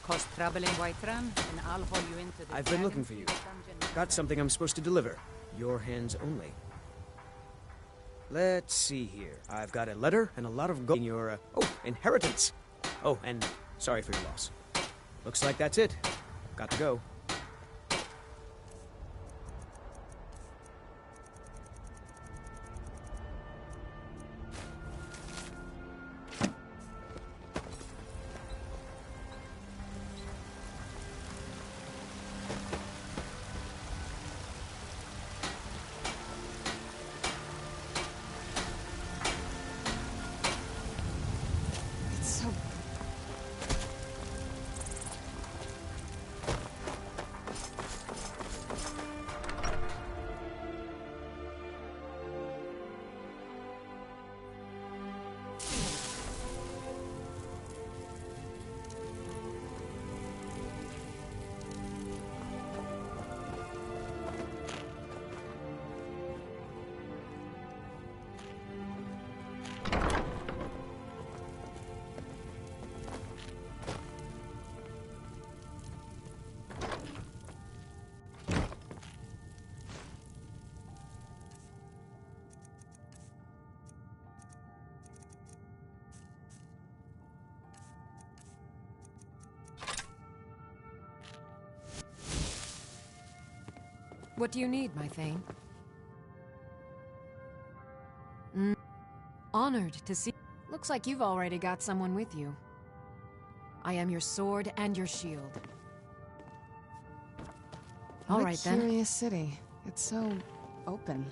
Cause trouble in Whiterun, and I'll haul you into the I've been looking for you. Got something I'm supposed to deliver. Your hands only. Let's see here. I've got a letter and a lot of gold in your, inheritance. Oh, and sorry for your loss. Looks like that's it. Got to go. What do you need, my Thane? Honored to see... Looks like you've already got someone with you. I am your sword and your shield. All right, then. What a curious city. It's so... open.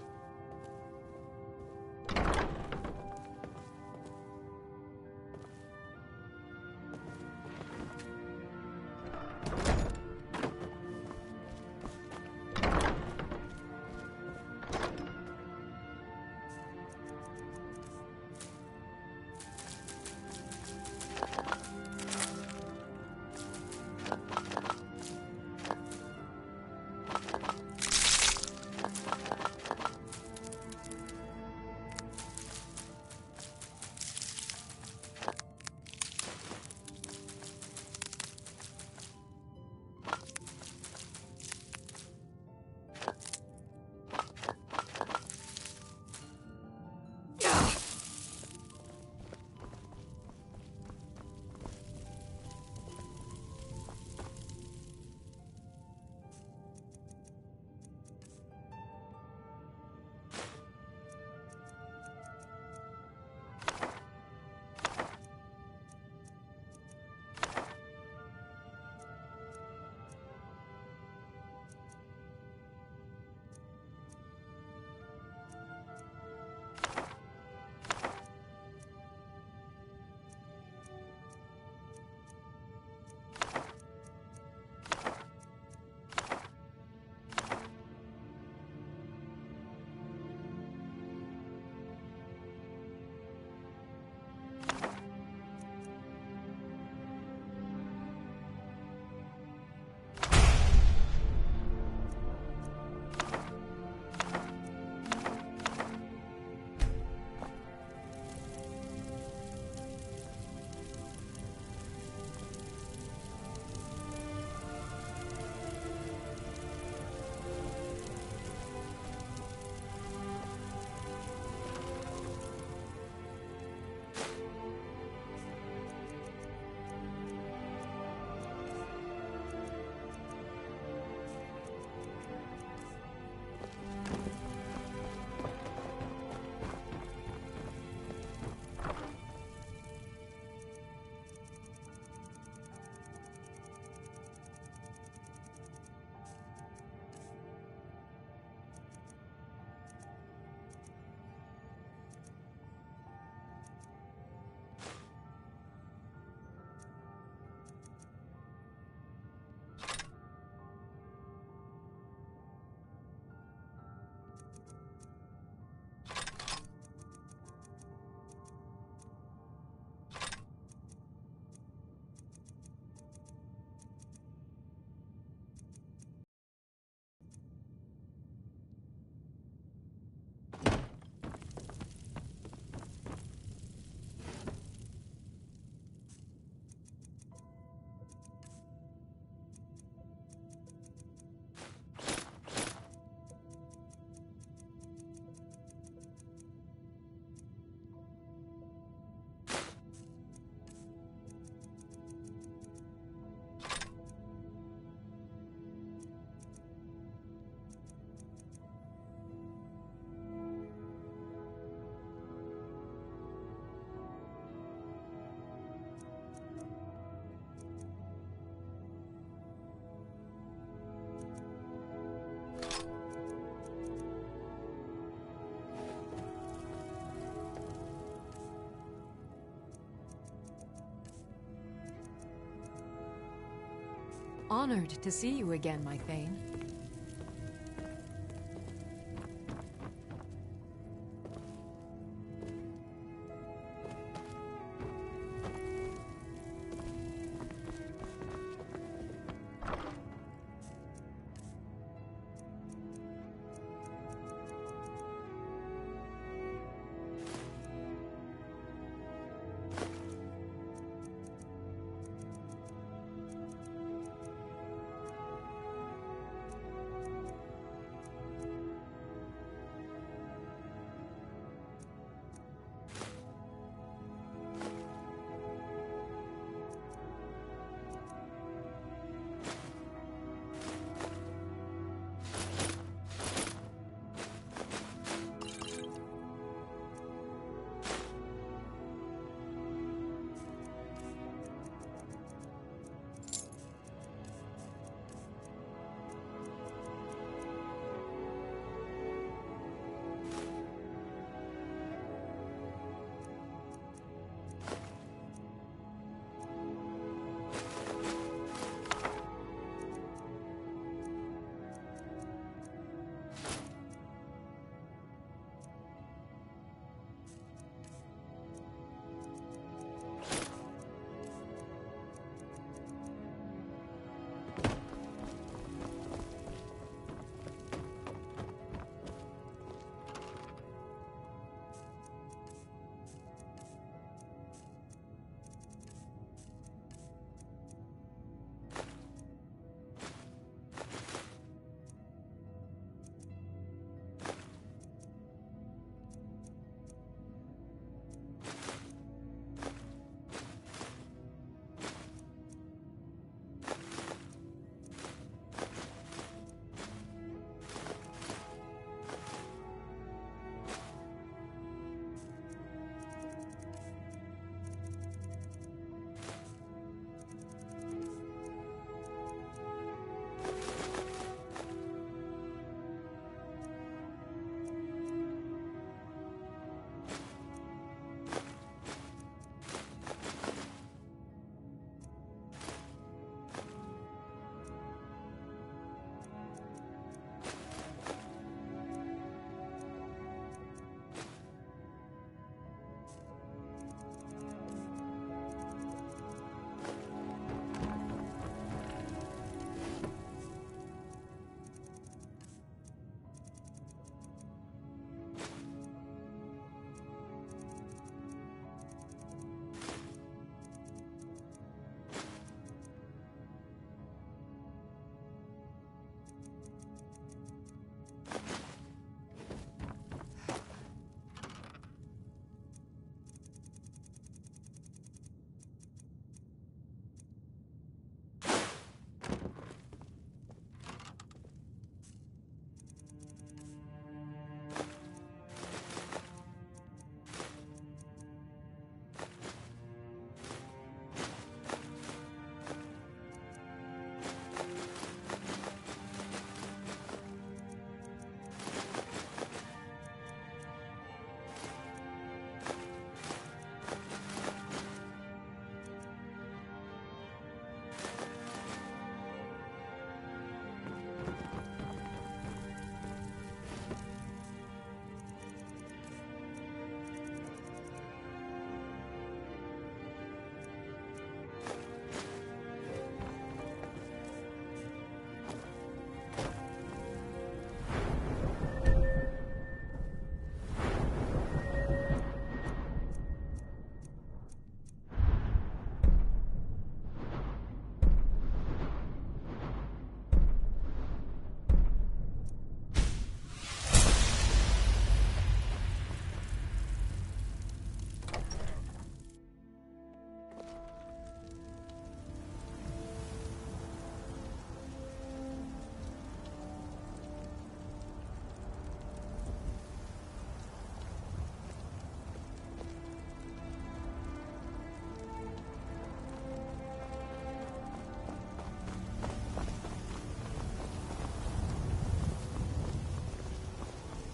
Honored to see you again, my Thane.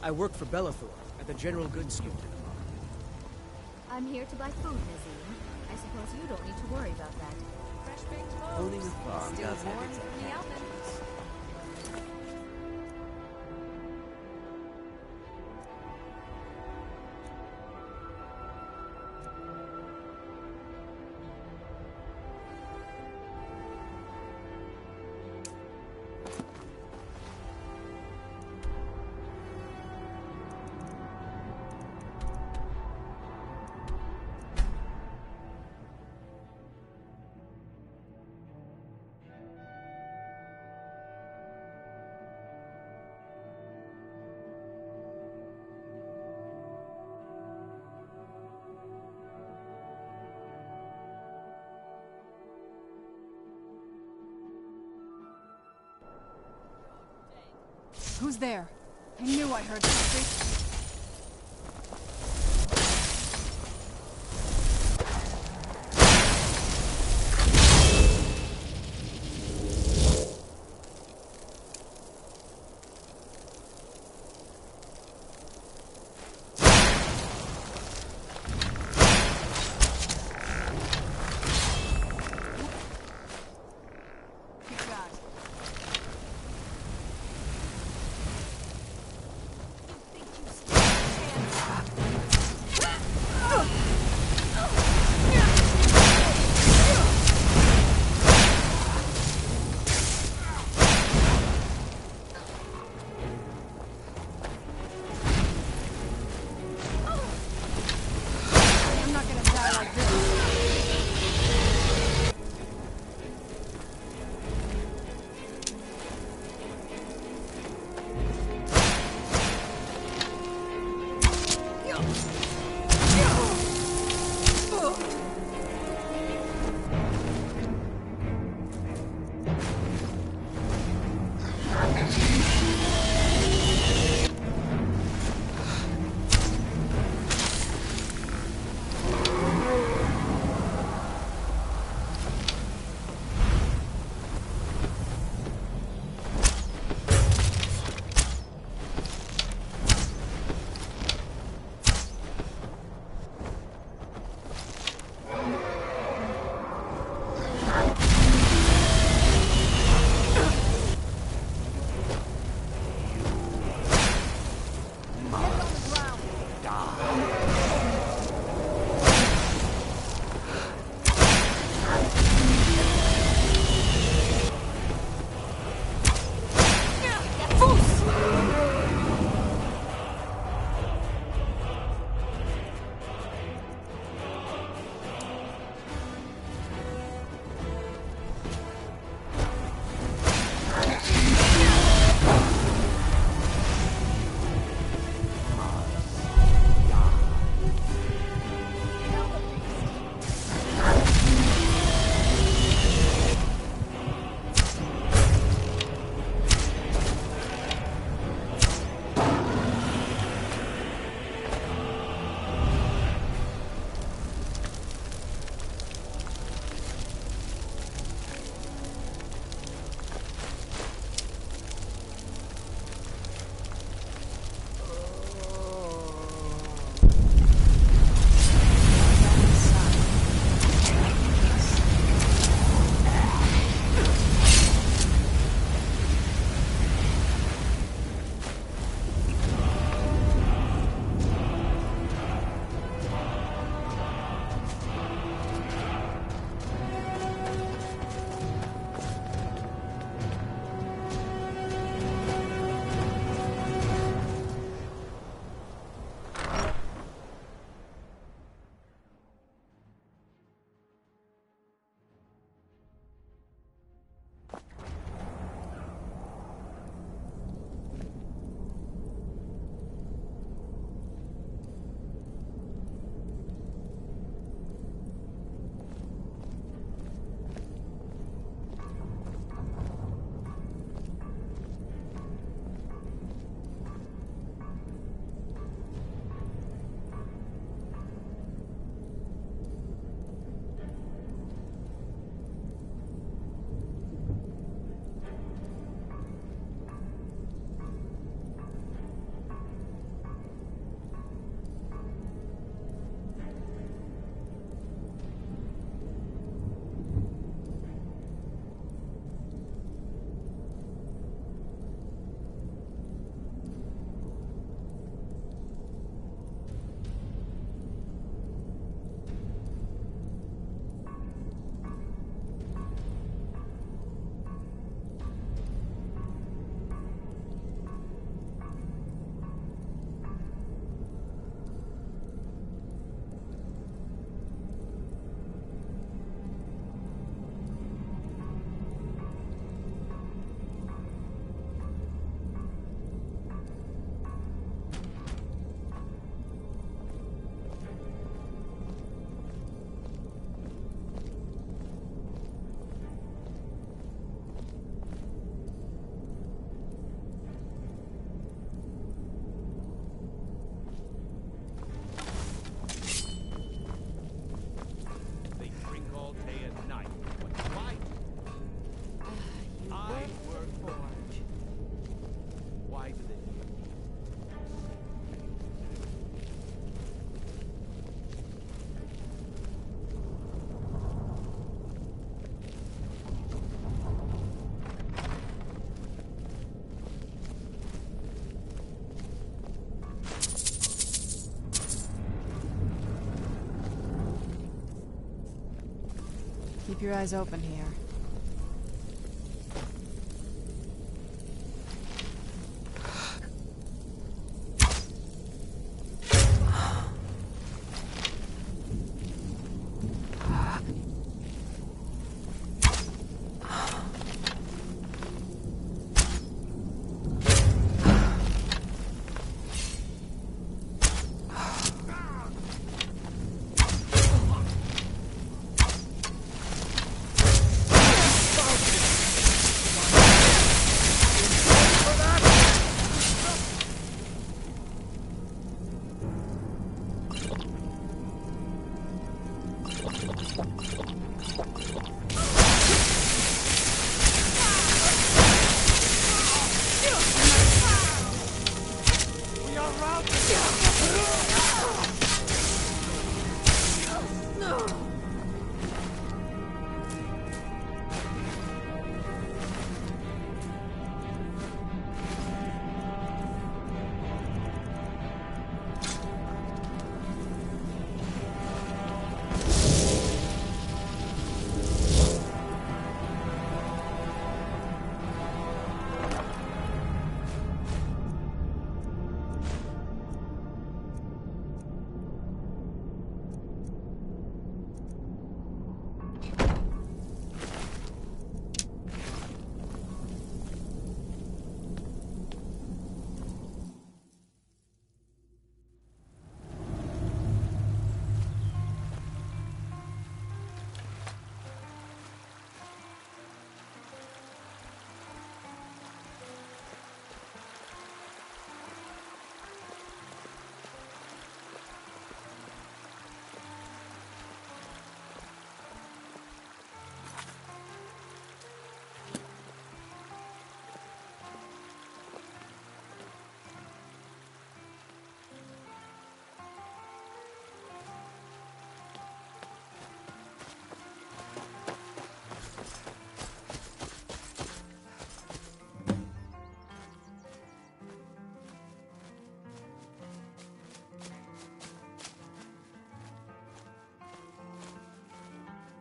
I work for Bellathor at the General Goods Store. I'm here to buy food, Nazim. I suppose you don't need to worry about that. Fresh baked owning a farm does have its advantages. Who's there? I knew I heard something. Keep your eyes open here.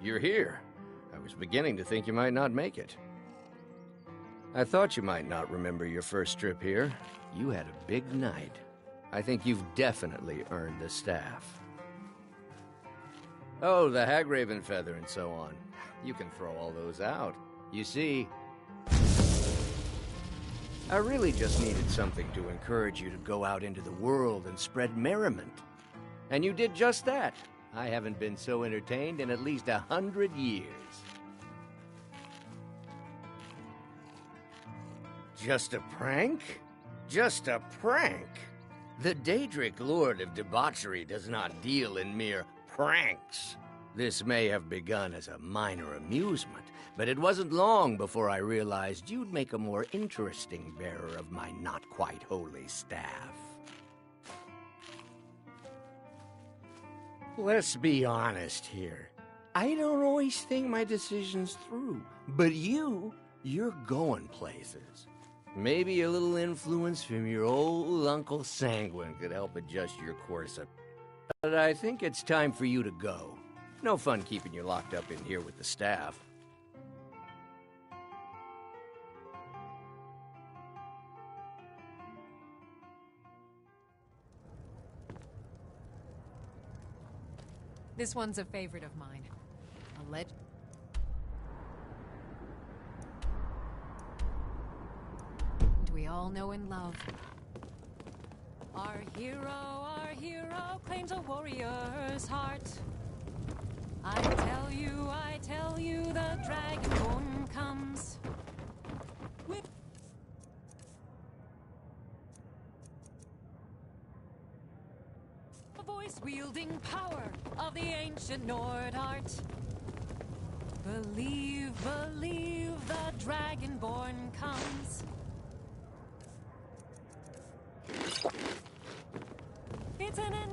You're here. I was beginning to think you might not make it. I thought you might not remember your first trip here. You had a big night. I think you've definitely earned the staff. Oh, the Hagraven feather and so on. You can throw all those out. You see, I really just needed something to encourage you to go out into the world and spread merriment. And you did just that. I haven't been so entertained in at least 100 years. Just a prank? Just a prank? The Daedric Lord of Debauchery does not deal in mere pranks. This may have begun as a minor amusement, but it wasn't long before I realized you'd make a more interesting bearer of my not-quite-holy staff. Let's be honest here. I don't always think my decisions through, but you're going places. Maybe a little influence from your old Uncle Sanguine could help adjust your course. But I think it's time for you to go. No fun keeping you locked up in here with the staff. This one's a favorite of mine. A legend. We all know and love. Our hero claims a warrior's heart. I tell you, the dragonborn comes. With the voice-wielding power of the ancient Nord art. Believe, the dragonborn comes.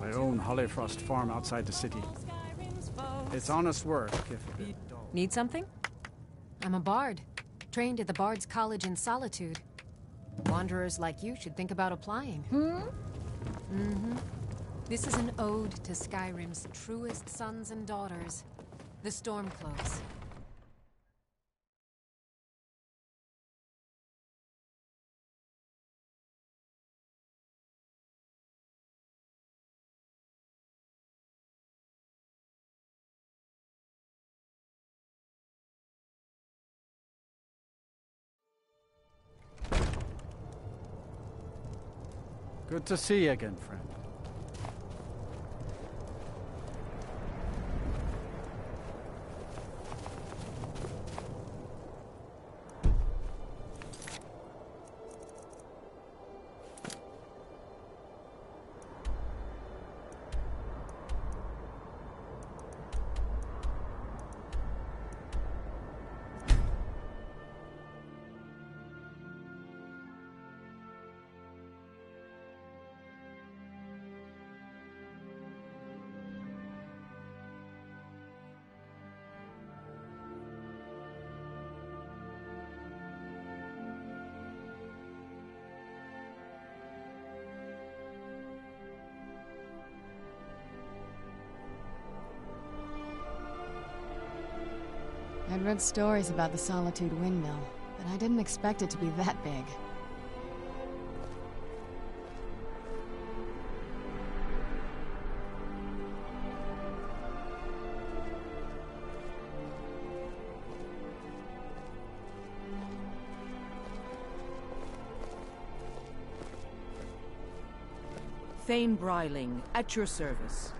I own Hollyfrost Farm outside the city. It's honest work, if you don't. Need something? I'm a bard, trained at the Bard's College in Solitude. Wanderers like you should think about applying. This is an ode to Skyrim's truest sons and daughters, the Stormcloaks. Good to see you again, friend. I'd read stories about the Solitude Windmill, but I didn't expect it to be that big. Thane Bryling, at your service.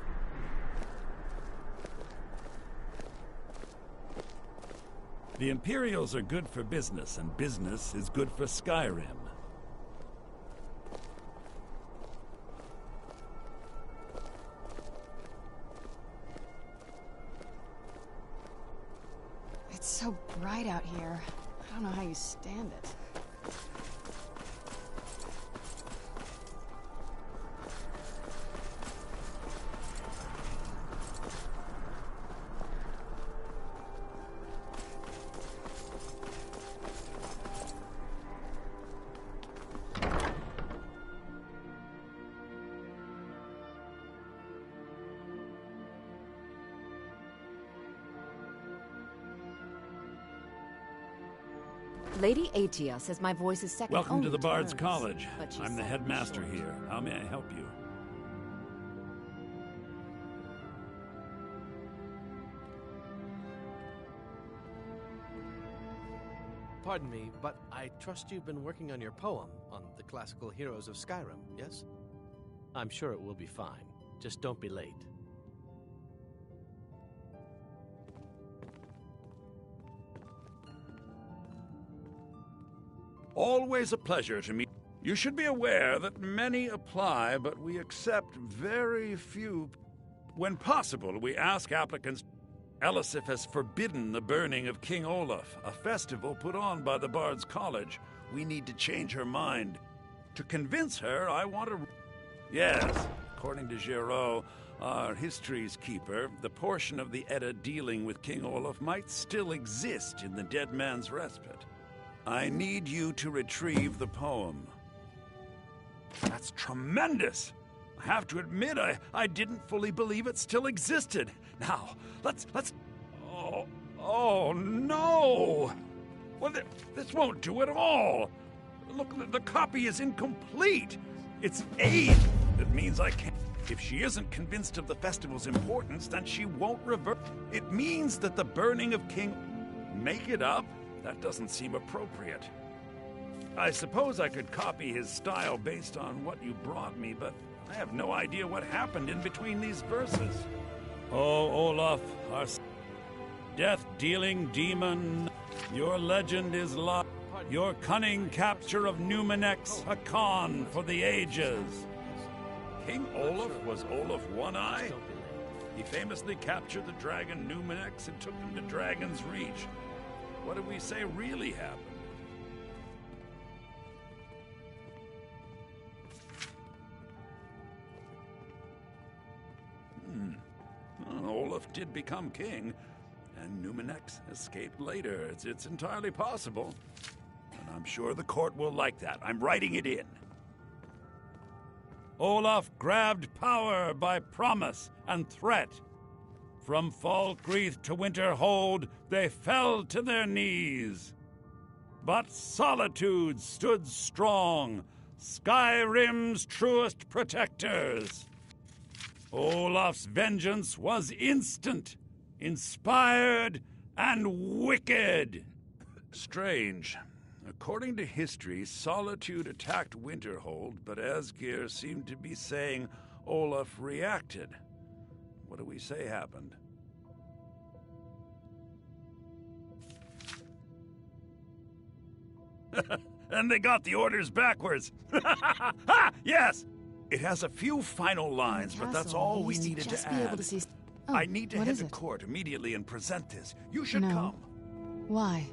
The Imperials are good for business, and business is good for Skyrim. It's so bright out here. I don't know how you stand it. Lady Atia says my voice is second Welcome only to the Bard's hers, College. but she I'm the said headmaster short. here. How may I help you? Pardon me, but I trust you've been working on your poem on the classical heroes of Skyrim, yes? I'm sure it will be fine. Just don't be late. Always a pleasure to meet. You should be aware that many apply, but we accept very few. When possible, we ask applicants. Elisif has forbidden the burning of King Olaf, a festival put on by the Bard's College. We need to change her mind. To convince her, I want to... Yes, according to Giraud, our history's keeper, the portion of the Edda dealing with King Olaf might still exist in the Dead Man's Respite. I need you to retrieve the poem. That's tremendous! I have to admit, I didn't fully believe it still existed. Now, let's... Oh, no! Well, this won't do at all! Look, the copy is incomplete! It's aid! That means I can't... If she isn't convinced of the festival's importance, then she won't revert. It means that the burning of King... Make it up? That doesn't seem appropriate. I suppose I could copy his style based on what you brought me, but I have no idea what happened in between these verses. Oh, Olaf, our death-dealing demon, your legend is lost. Your cunning capture of Numenex, a con for the ages. King Olaf was Olaf One-Eye? He famously captured the dragon Numenex and took him to Dragon's Reach. What do we say really happened? Olaf did become king, and Numenex escaped later. It's entirely possible. And I'm sure the court will like that. I'm writing it in. Olaf grabbed power by promise and threat. From Falkreath to Winterhold, they fell to their knees. But Solitude stood strong, Skyrim's truest protectors. Olaf's vengeance was instant, inspired, and wicked. Strange. According to history, Solitude attacked Winterhold, but Asgeir seemed to be saying Olaf reacted. What do we say happened? And they got the orders backwards. Ha! Yes! It has a few final lines, but that's all we needed to add. I need to head to court immediately and present this. You should come. Why?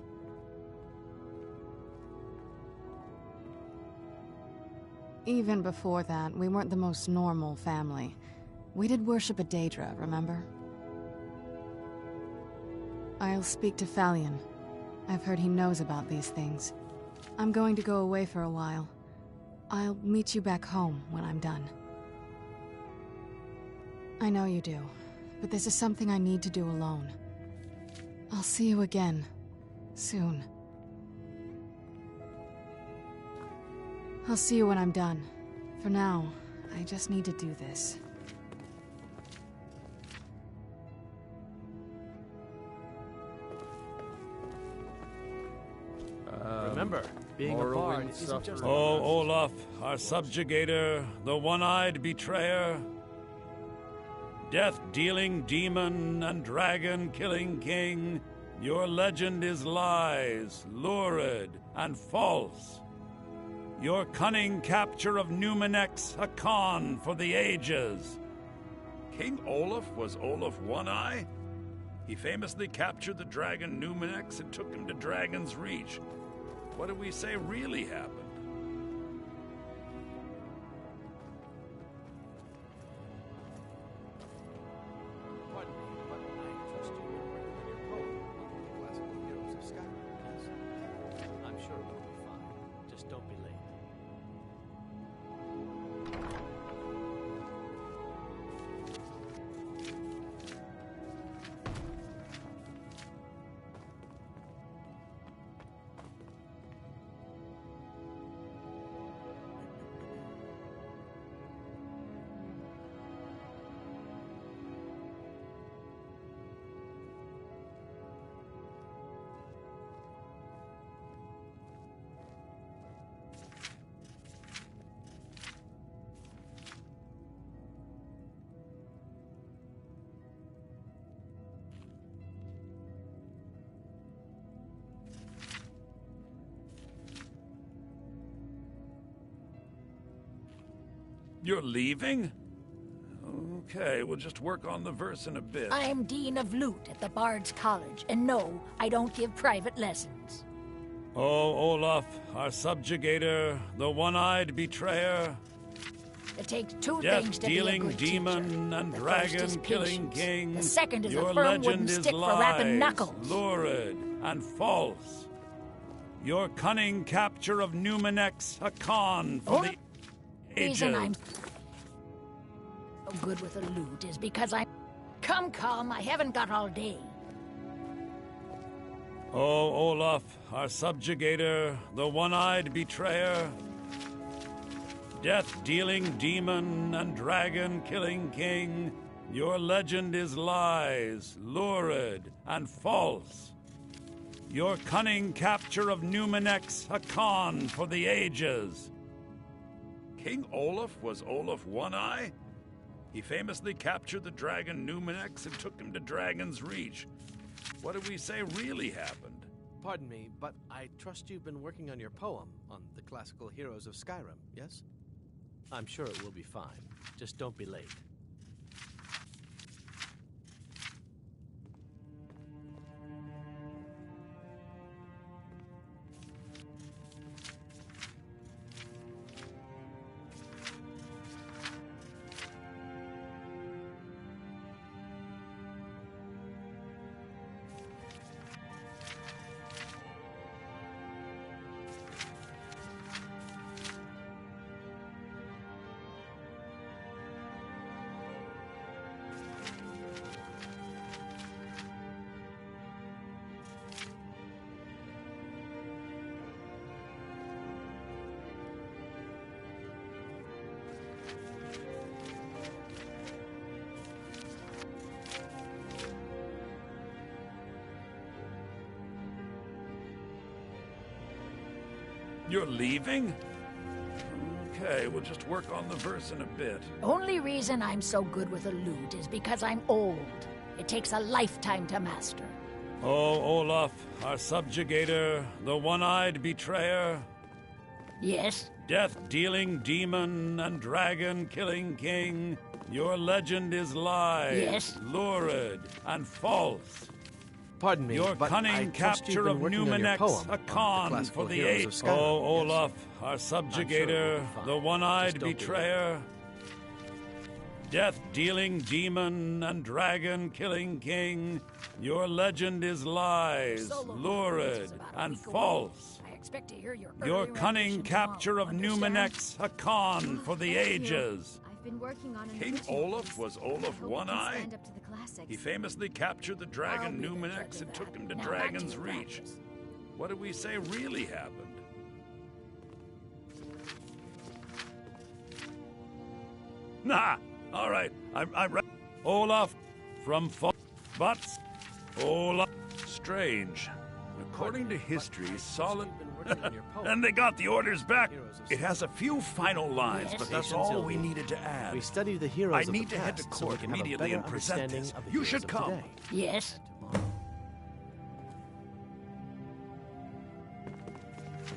Even before that, we weren't the most normal family. We did worship a Daedra, remember? I'll speak to Falion. I've heard he knows about these things. I'm going to go away for a while. I'll meet you back home when I'm done. I know you do, but this is something I need to do alone. I'll see you again, soon. I'll see you when I'm done. For now, I just need to do this. Remember, being a bard isn't just... Oh, Olaf, our subjugator, the one-eyed betrayer, death-dealing demon and dragon-killing king, your legend is lies, lurid, and false. Your cunning capture of Numenex, a con for the ages. King Olaf was Olaf One-Eye? He famously captured the dragon Numenex and took him to Dragon's Reach. What do we say really happened? Pardon me, but I trust you were working on your poem on the classical heroes of Skyrim, yes? I'm sure it will be fine. Just don't be late. You're leaving? Okay, we'll just work on the verse in a bit. I'm Dean of Lute at the Bard's College, and no, I don't give private lessons. Oh, Olaf, our subjugator, the one-eyed betrayer, It takes two things to be a death-dealing good demon teacher. and The first is dragon-killing patience. king. The second is your a firm legend wooden is stick for lies, rapping knuckles. lurid, and false. Your cunning capture of Numenex, a con for the The reason I'm ages. so good with a lute is because I'm... Come, I haven't got all day. Oh, Olaf, our subjugator, the one-eyed betrayer, death-dealing demon and dragon-killing king, your legend is lies, lurid, and false. Your cunning capture of Numenex, a con for the ages. King Olaf was Olaf One-Eye? He famously captured the dragon Numenex and took him to Dragon's Reach. What did we say really happened? Pardon me, but I trust you've been working on your poem on the classical heroes of Skyrim, yes? I'm sure it will be fine. Just don't be late. You're leaving? Okay, we'll just work on the verse in a bit. Only reason I'm so good with a lute is because I'm old. It takes a lifetime to master. Oh, Olaf, our subjugator, the one-eyed betrayer. Yes? Death-dealing demon and dragon-killing king. Your legend is lies, Yes? lurid, and false. Pardon me, Your but I cunning trust you've capture been of working on your Numenex, poem a on the con classical for the heroes age. of Skyrim, Oh, yes? Olaf, our I'm sure it will subjugator, be fine. the one-eyed Just don't be betrayer. Death-dealing demon and dragon-killing king. Your legend is lies, Solo lurid, is about a and week away. false. I expect to hear your Your early cunning rendition capture of tomorrow, understand? Numenex, a con for the ages. I've been working on an King original Olaf piece. was I Olaf hope it can One-Eye? stand up to the classics. He famously captured the dragon I'll be the judge Numenex of and took that. him to Now back to Dragon's your Reach. practice. What did we say really happened? Nah, all right, I'm right. Olaf from Butts. Olaf. Strange. According to history, solid. And they got the orders back. It has a few final lines, but that's all we needed to add. We study the heroes I of the need to head to past so we court can have a immediately better and present understanding this. of the You heroes should of come. today. Yes?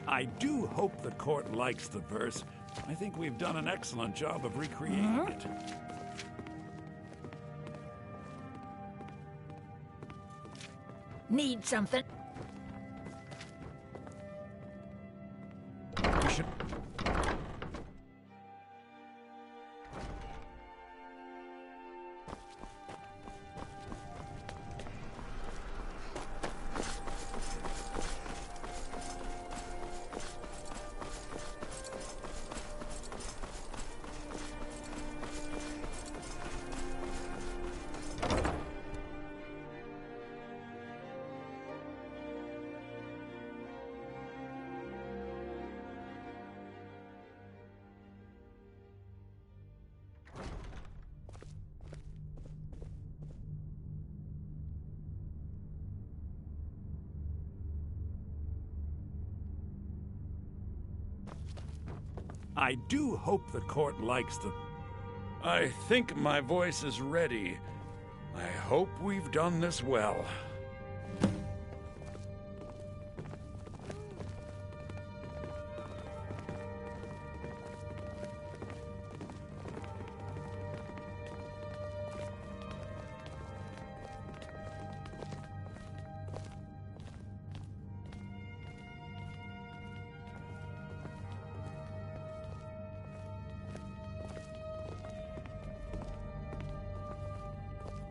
I do hope the court likes the verse. I think we've done an excellent job of recreating it. Need something? We should. I do hope the court likes the... I think my voice is ready. I hope we've done this well.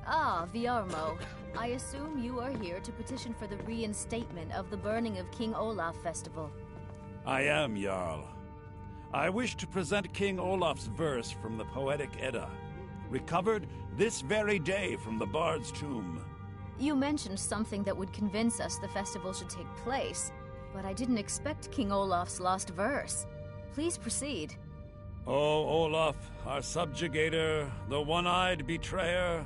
Ah, Viarmo. I assume you are here to petition for the reinstatement of the burning of King Olaf Festival. I am, Jarl. I wish to present King Olaf's verse from the Poetic Edda, recovered this very day from the Bard's tomb. You mentioned something that would convince us the festival should take place, but I didn't expect King Olaf's lost verse. Please proceed. Oh, Olaf, our subjugator, the one-eyed betrayer,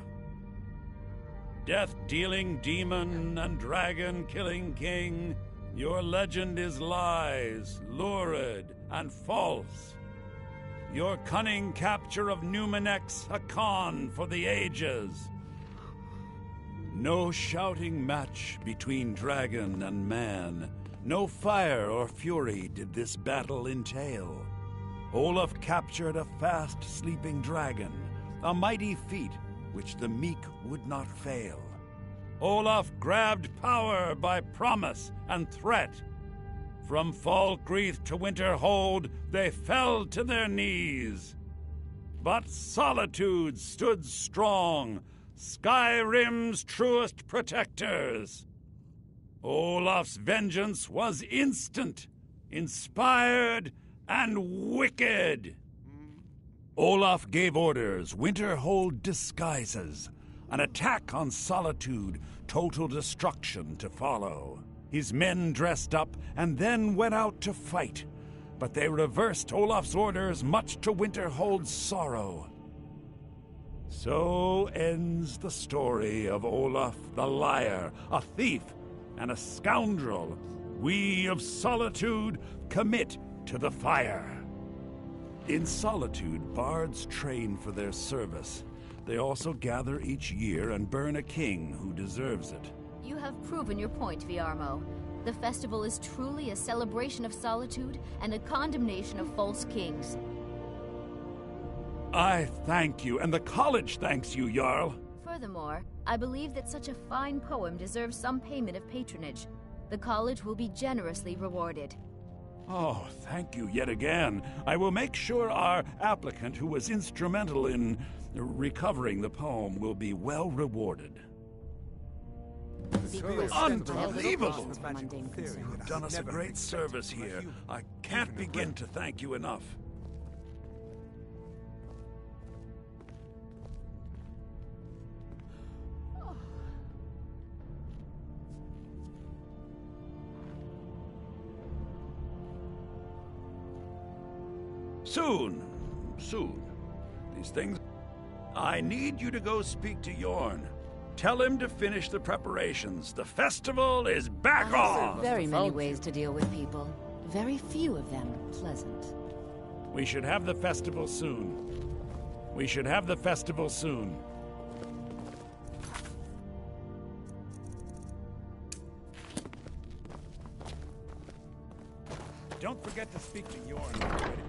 death-dealing demon and dragon-killing king, your legend is lies, lurid, and false. Your cunning capture of Numenex, a con for the ages. No shouting match between dragon and man. No fire or fury did this battle entail. Olaf captured a fast-sleeping dragon, a mighty feat which the meek would not fail. Olaf grabbed power by promise and threat. From Falkreath to Winterhold, they fell to their knees. But Solitude stood strong, Skyrim's truest protectors. Olaf's vengeance was instant, inspired, and wicked. Olaf gave orders, Winterhold disguises, an attack on Solitude, total destruction to follow. His men dressed up and then went out to fight, but they reversed Olaf's orders, much to Winterhold's sorrow. So ends the story of Olaf the liar, a thief and a scoundrel, We of Solitude commit to the fire. In Solitude, bards train for their service. They also gather each year and burn a king who deserves it. You have proven your point, Viarmo. The festival is truly a celebration of solitude and a condemnation of false kings. I thank you, and the college thanks you, Jarl. Furthermore, I believe that such a fine poem deserves some payment of patronage. The college will be generously rewarded. Oh, thank you yet again. I will make sure our applicant, who was instrumental in recovering the poem, will be well rewarded. Unbelievable! You've done us a great service here. I can't begin to thank you enough. Soon. These things... I need you to go speak to Yorn. Tell him to finish the preparations. The festival is back on! Very many ways to deal with people. Very few of them pleasant. We should have the festival soon. Don't forget to speak to Yorn.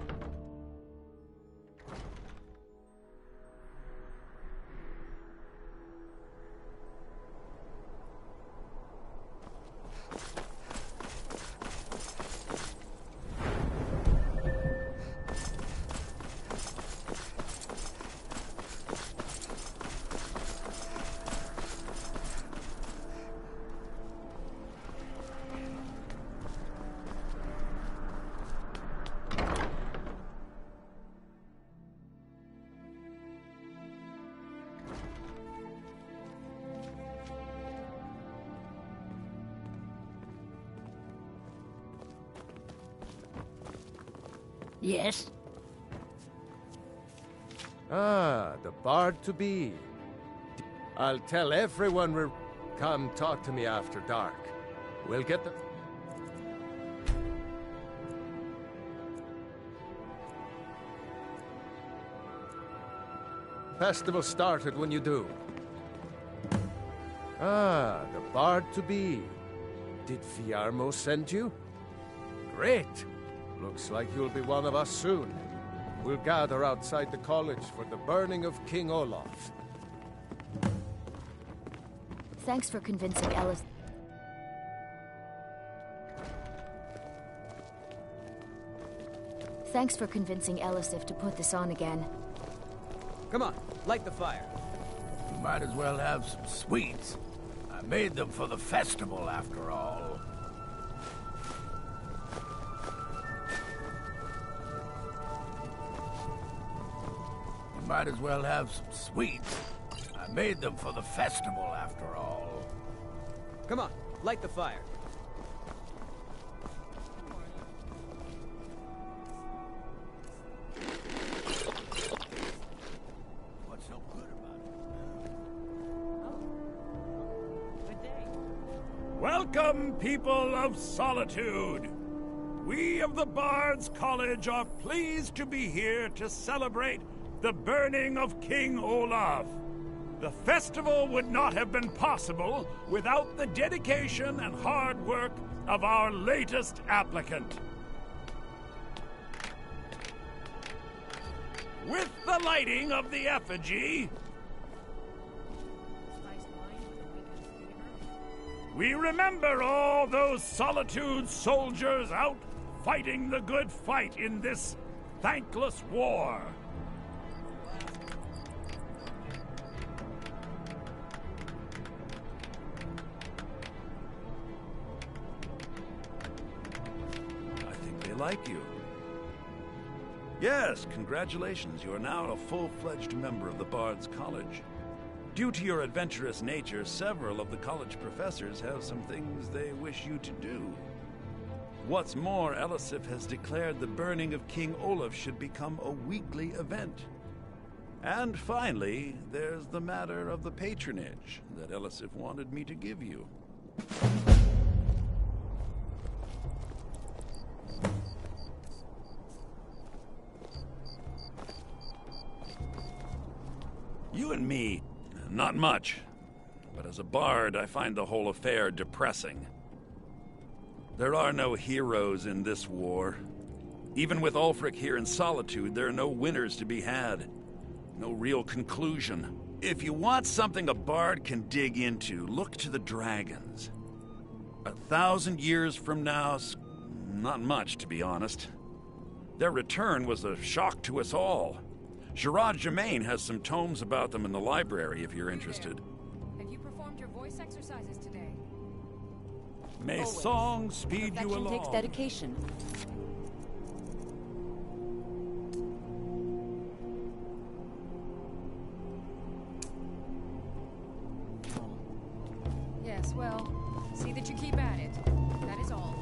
Yes? Ah, the bard-to-be. I'll tell everyone we're... Come talk to me after dark. We'll get the... Festival started when you do. Ah, the bard-to-be. Did Viarmo send you? Great! Looks like you'll be one of us soon. We'll gather outside the college for the burning of King Olaf. Thanks for convincing Ellis. Thanks for convincing Elisif to put this on again. Come on, light the fire. Might as well have some sweets. I made them for the festival, after all. Might as well have some sweets. I made them for the festival, after all. Come on, light the fire. What's so good about it? Good day. Welcome, people of Solitude. We of the Bards College are pleased to be here to celebrate the burning of King Olaf. The festival would not have been possible without the dedication and hard work of our latest applicant. With the lighting of the effigy, we remember all those Solitude soldiers out fighting the good fight in this thankless war. Like you. Yes, congratulations. You are now a full-fledged member of the Bards College. Due to your adventurous nature, several of the college professors have some things they wish you to do. What's more, Elisif has declared the burning of King Olaf should become a weekly event. And finally, there's the matter of the patronage that Elisif wanted me to give you. you and me, not much. But as a bard, I find the whole affair depressing. There are no heroes in this war. Even with Ulfric here in Solitude, there are no winners to be had. No real conclusion. If you want something a bard can dig into, look to the dragons. 1,000 years from now, not much, to be honest. Their return was a shock to us all. Gerard Germain has some tomes about them in the library, if you're interested. Have you performed your voice exercises today? May song speed you along. Takes dedication. Yes, well, see that you keep at it. That is all.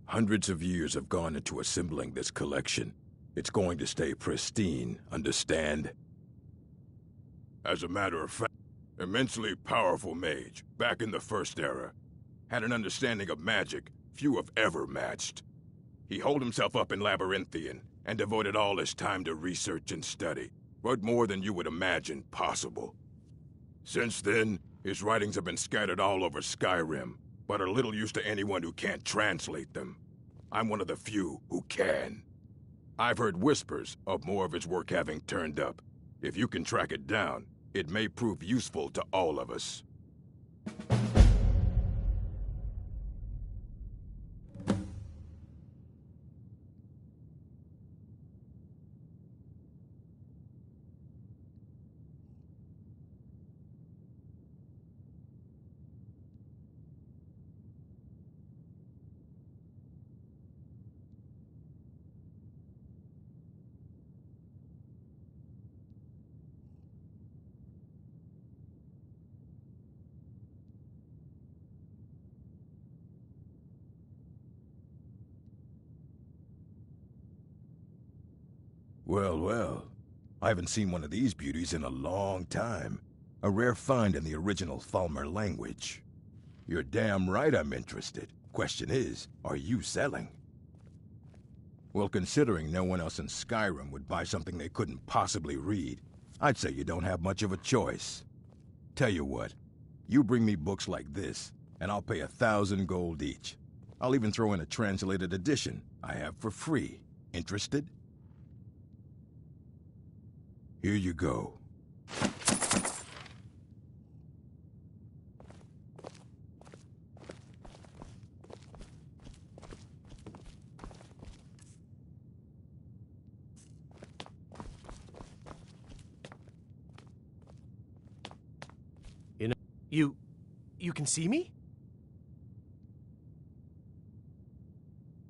Hundreds of years have gone into assembling this collection. It's going to stay pristine, understand? As a matter of fact, immensely powerful mage, back in the First Era. Had an understanding of magic few have ever matched. He holed himself up in Labyrinthian, and devoted all his time to research and study. Wrote more than you would imagine possible. Since then, his writings have been scattered all over Skyrim, but are little use to anyone who can't translate them. I'm one of the few who can. I've heard whispers of more of his work having turned up. If you can track it down, it may prove useful to all of us. Well, well. I haven't seen one of these beauties in a long time. A rare find in the original Falmer language. You're damn right I'm interested. Question is, are you selling? Well, considering no one else in Skyrim would buy something they couldn't possibly read, I'd say you don't have much of a choice. Tell you what, you bring me books like this, and I'll pay 1,000 gold each. I'll even throw in a translated edition I have for free. Interested? Here you go. You know, you can see me?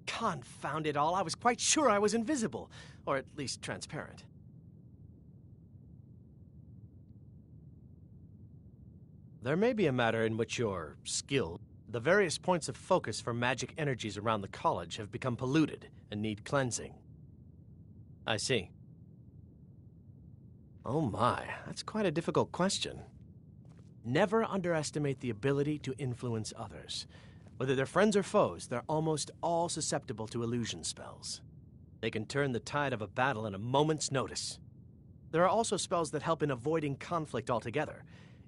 Confound it all, I was quite sure I was invisible, or at least transparent. There may be a matter in which you're skilled. The various points of focus for magic energies around the college have become polluted and need cleansing. I see. Oh my, that's quite a difficult question. Never underestimate the ability to influence others. Whether they're friends or foes, they're almost all susceptible to illusion spells. They can turn the tide of a battle in a moment's notice. There are also spells that help in avoiding conflict altogether.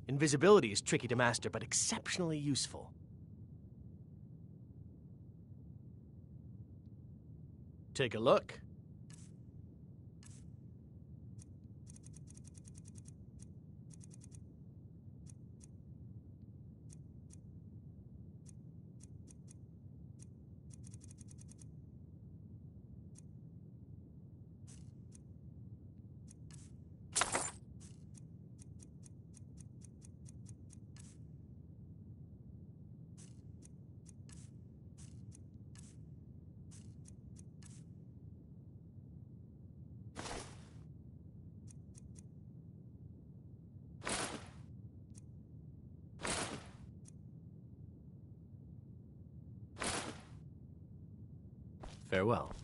Invisibility is tricky to master, but exceptionally useful. Take a look. Farewell.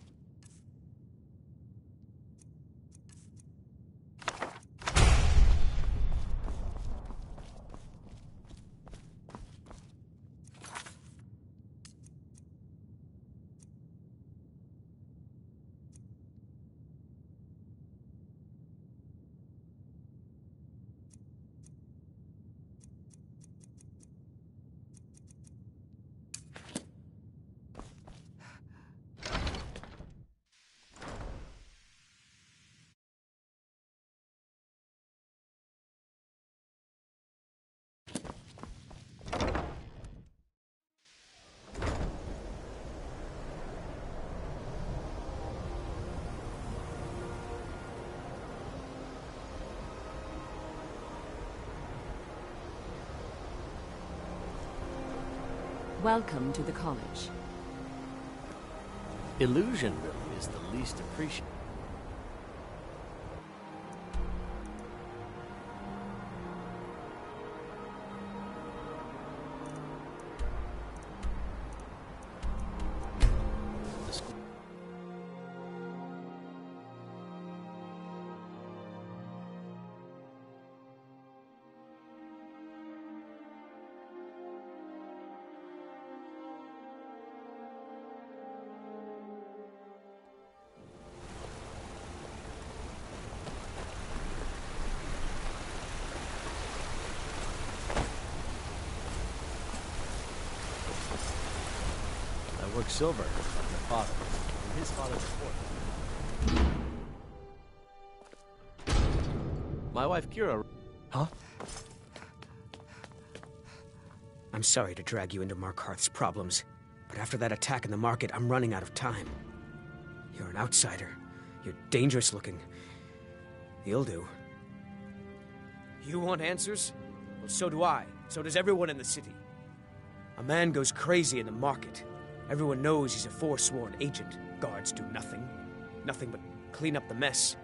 Welcome to the college. Illusion really is the least appreciated. I work silver like my father, and his father before. My wife Kira. Huh? I'm sorry to drag you into Markarth's problems, but after that attack in the market, I'm running out of time. You're an outsider. You're dangerous looking. You'll do. You want answers? Well, so do I. So does everyone in the city. A man goes crazy in the market. Everyone knows he's a forsworn agent. Guards do nothing. Nothing but clean up the mess.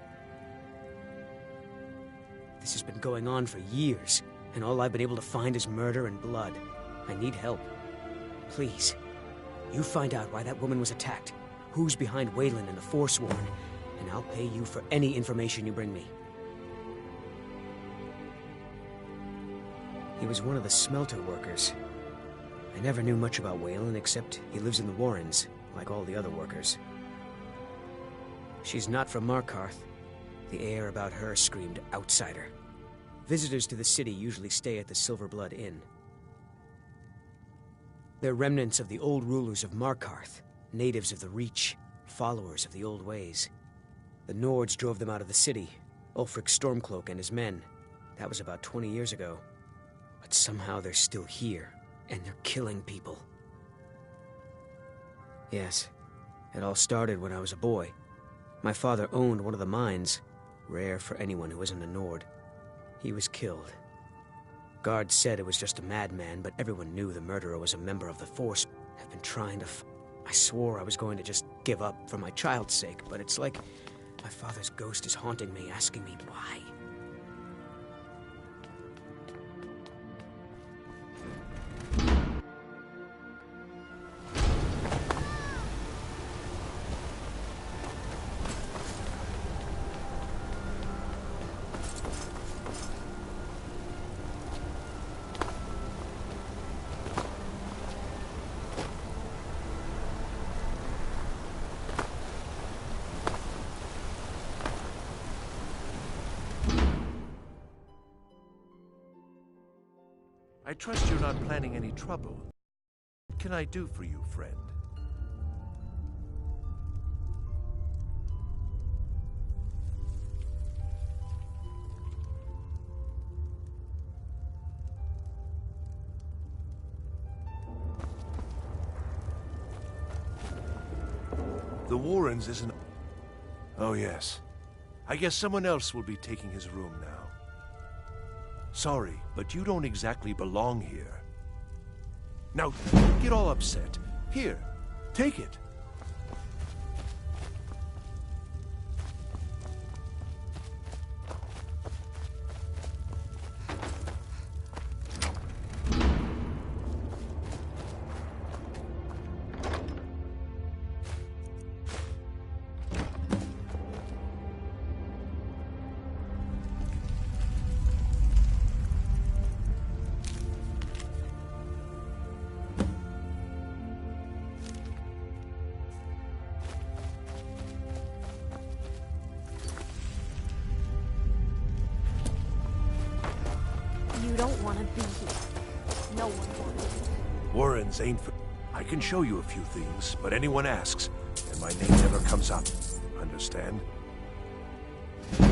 This has been going on for years, and all I've been able to find is murder and blood. I need help. Please, you find out why that woman was attacked, who's behind Wayland and the Forsworn, and I'll pay you for any information you bring me. He was one of the smelter workers. I never knew much about Waylon, except he lives in the Warrens, like all the other workers. She's not from Markarth. The air about her screamed outsider. Visitors to the city usually stay at the Silver Blood Inn. They're remnants of the old rulers of Markarth, natives of the Reach, followers of the old ways. The Nords drove them out of the city, Ulfric Stormcloak and his men. That was about 20 years ago. But somehow they're still here, and they're killing people. Yes, it all started when I was a boy. My father owned one of the mines, rare for anyone who isn't a Nord. He was killed. Guards said it was just a madman, but everyone knew the murderer was a member of the Force. I've been trying to I swore I was going to just give up for my child's sake, but it's like my father's ghost is haunting me, asking me why. I trust you're not planning any trouble. What can I do for you, friend? The Warrens isn't... Oh, yes. I guess someone else will be taking his room now. Sorry, but you don't exactly belong here. Now, don't get all upset. Here, take it. You don't want to be here. No one wants you. Warrens ain't for... I can show you a few things, but anyone asks, and my name never comes up. Understand? You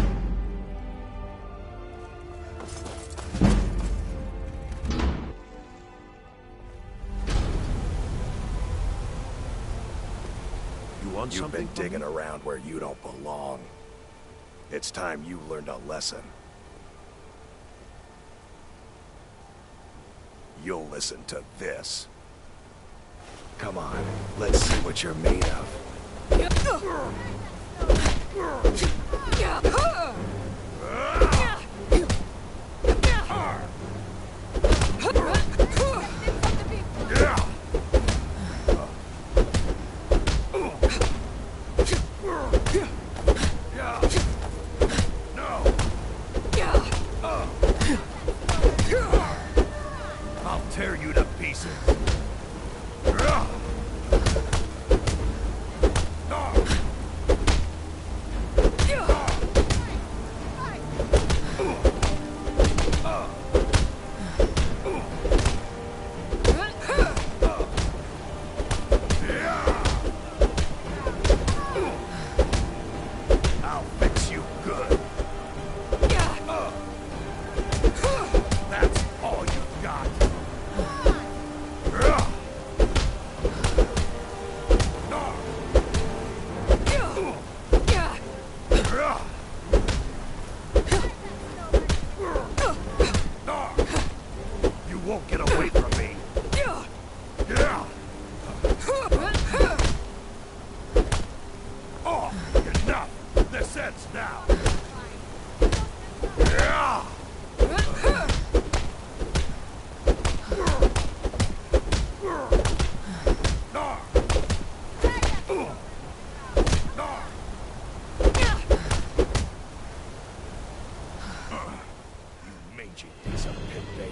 want You've something been digging around where you don't belong. It's time you learned a lesson. You'll listen to this. Come on, let's see what you're made of. I'll tear you to pieces.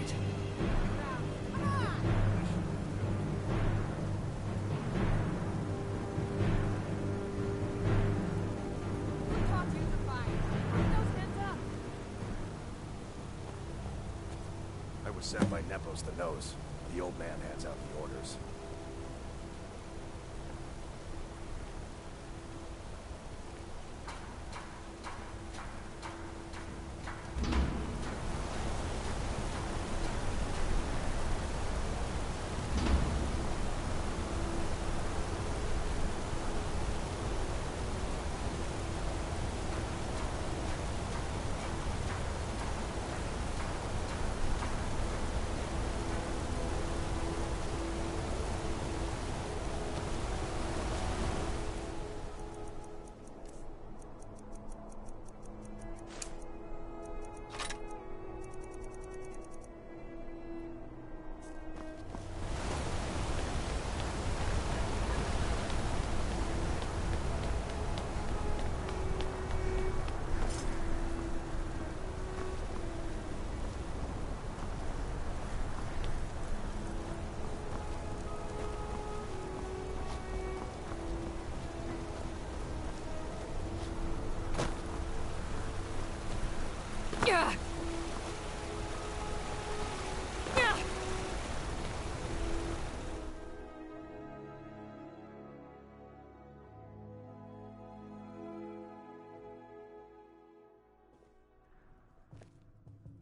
right. I was sent by Nepos the Nose. The old man hands out the orders.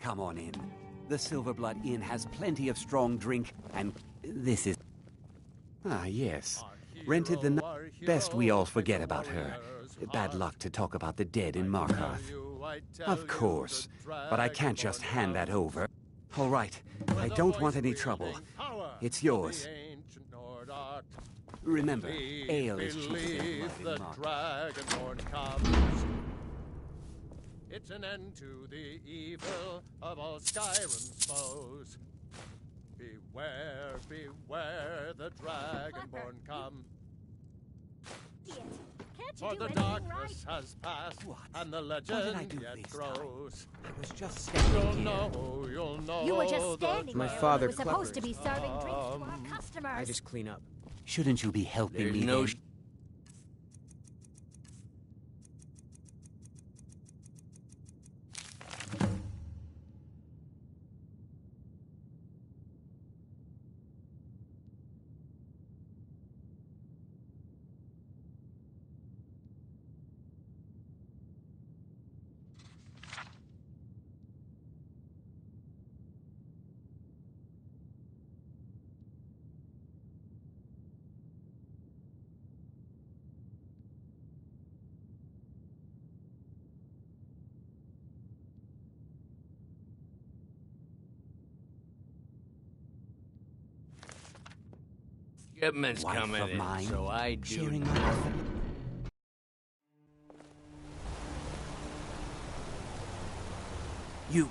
Come on in. The Silverblood Inn has plenty of strong drink, and this is... Ah, yes. Rented the night. Best we all forget about her. Bad luck to talk about the dead in Markarth. Of course, but I can't just hand that over. All right, I don't want any trouble. It's yours. Remember, ale is cheaper than blood in Markarth. It's an end to the evil of all Skyrim's foes. Beware, beware, the Dragonborn come. For the darkness has passed, and the legend yet grows. I was just standing You'll know. You were just standing My there. father We're supposed to be serving drinks to our customers. I just clean up. Shouldn't you be helping There's me no then? Shipment's Wife coming of in, mine, so I do. sharing my muffin. You.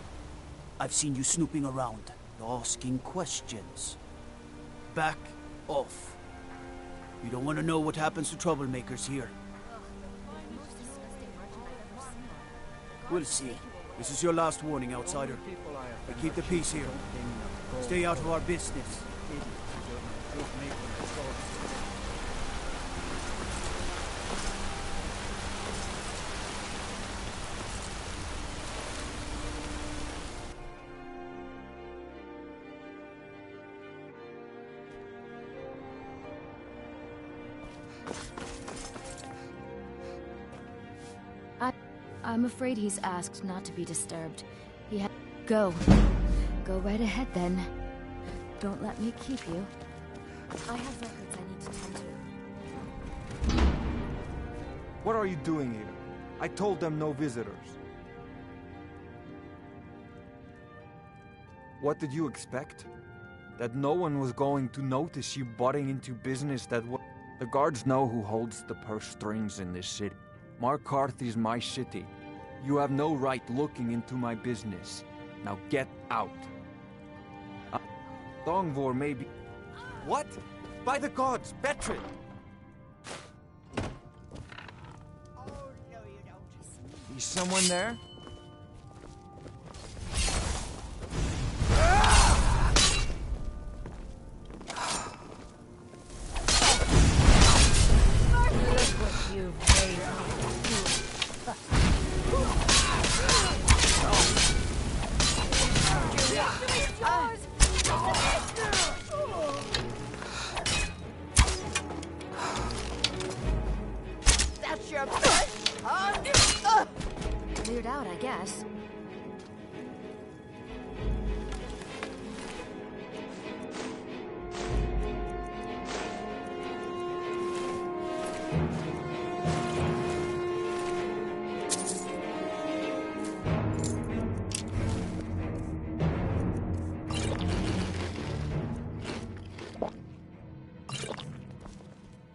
I've seen you snooping around, asking questions. Back off. You don't want to know what happens to troublemakers here. We'll see. This is your last warning, outsider. But keep the peace here. Stay out of our business. I'm afraid he's asked not to be disturbed. Go. Go right ahead, then. Don't let me keep you. I have records I need to tend to. What are you doing here? I told them no visitors. What did you expect? That no one was going to notice you butting into business that was... The guards know who holds the purse strings in this city. Markarth is my city. You have no right looking into my business. Now get out. Thongvor may be... What? By the gods, Betrid! Is someone there? Ah!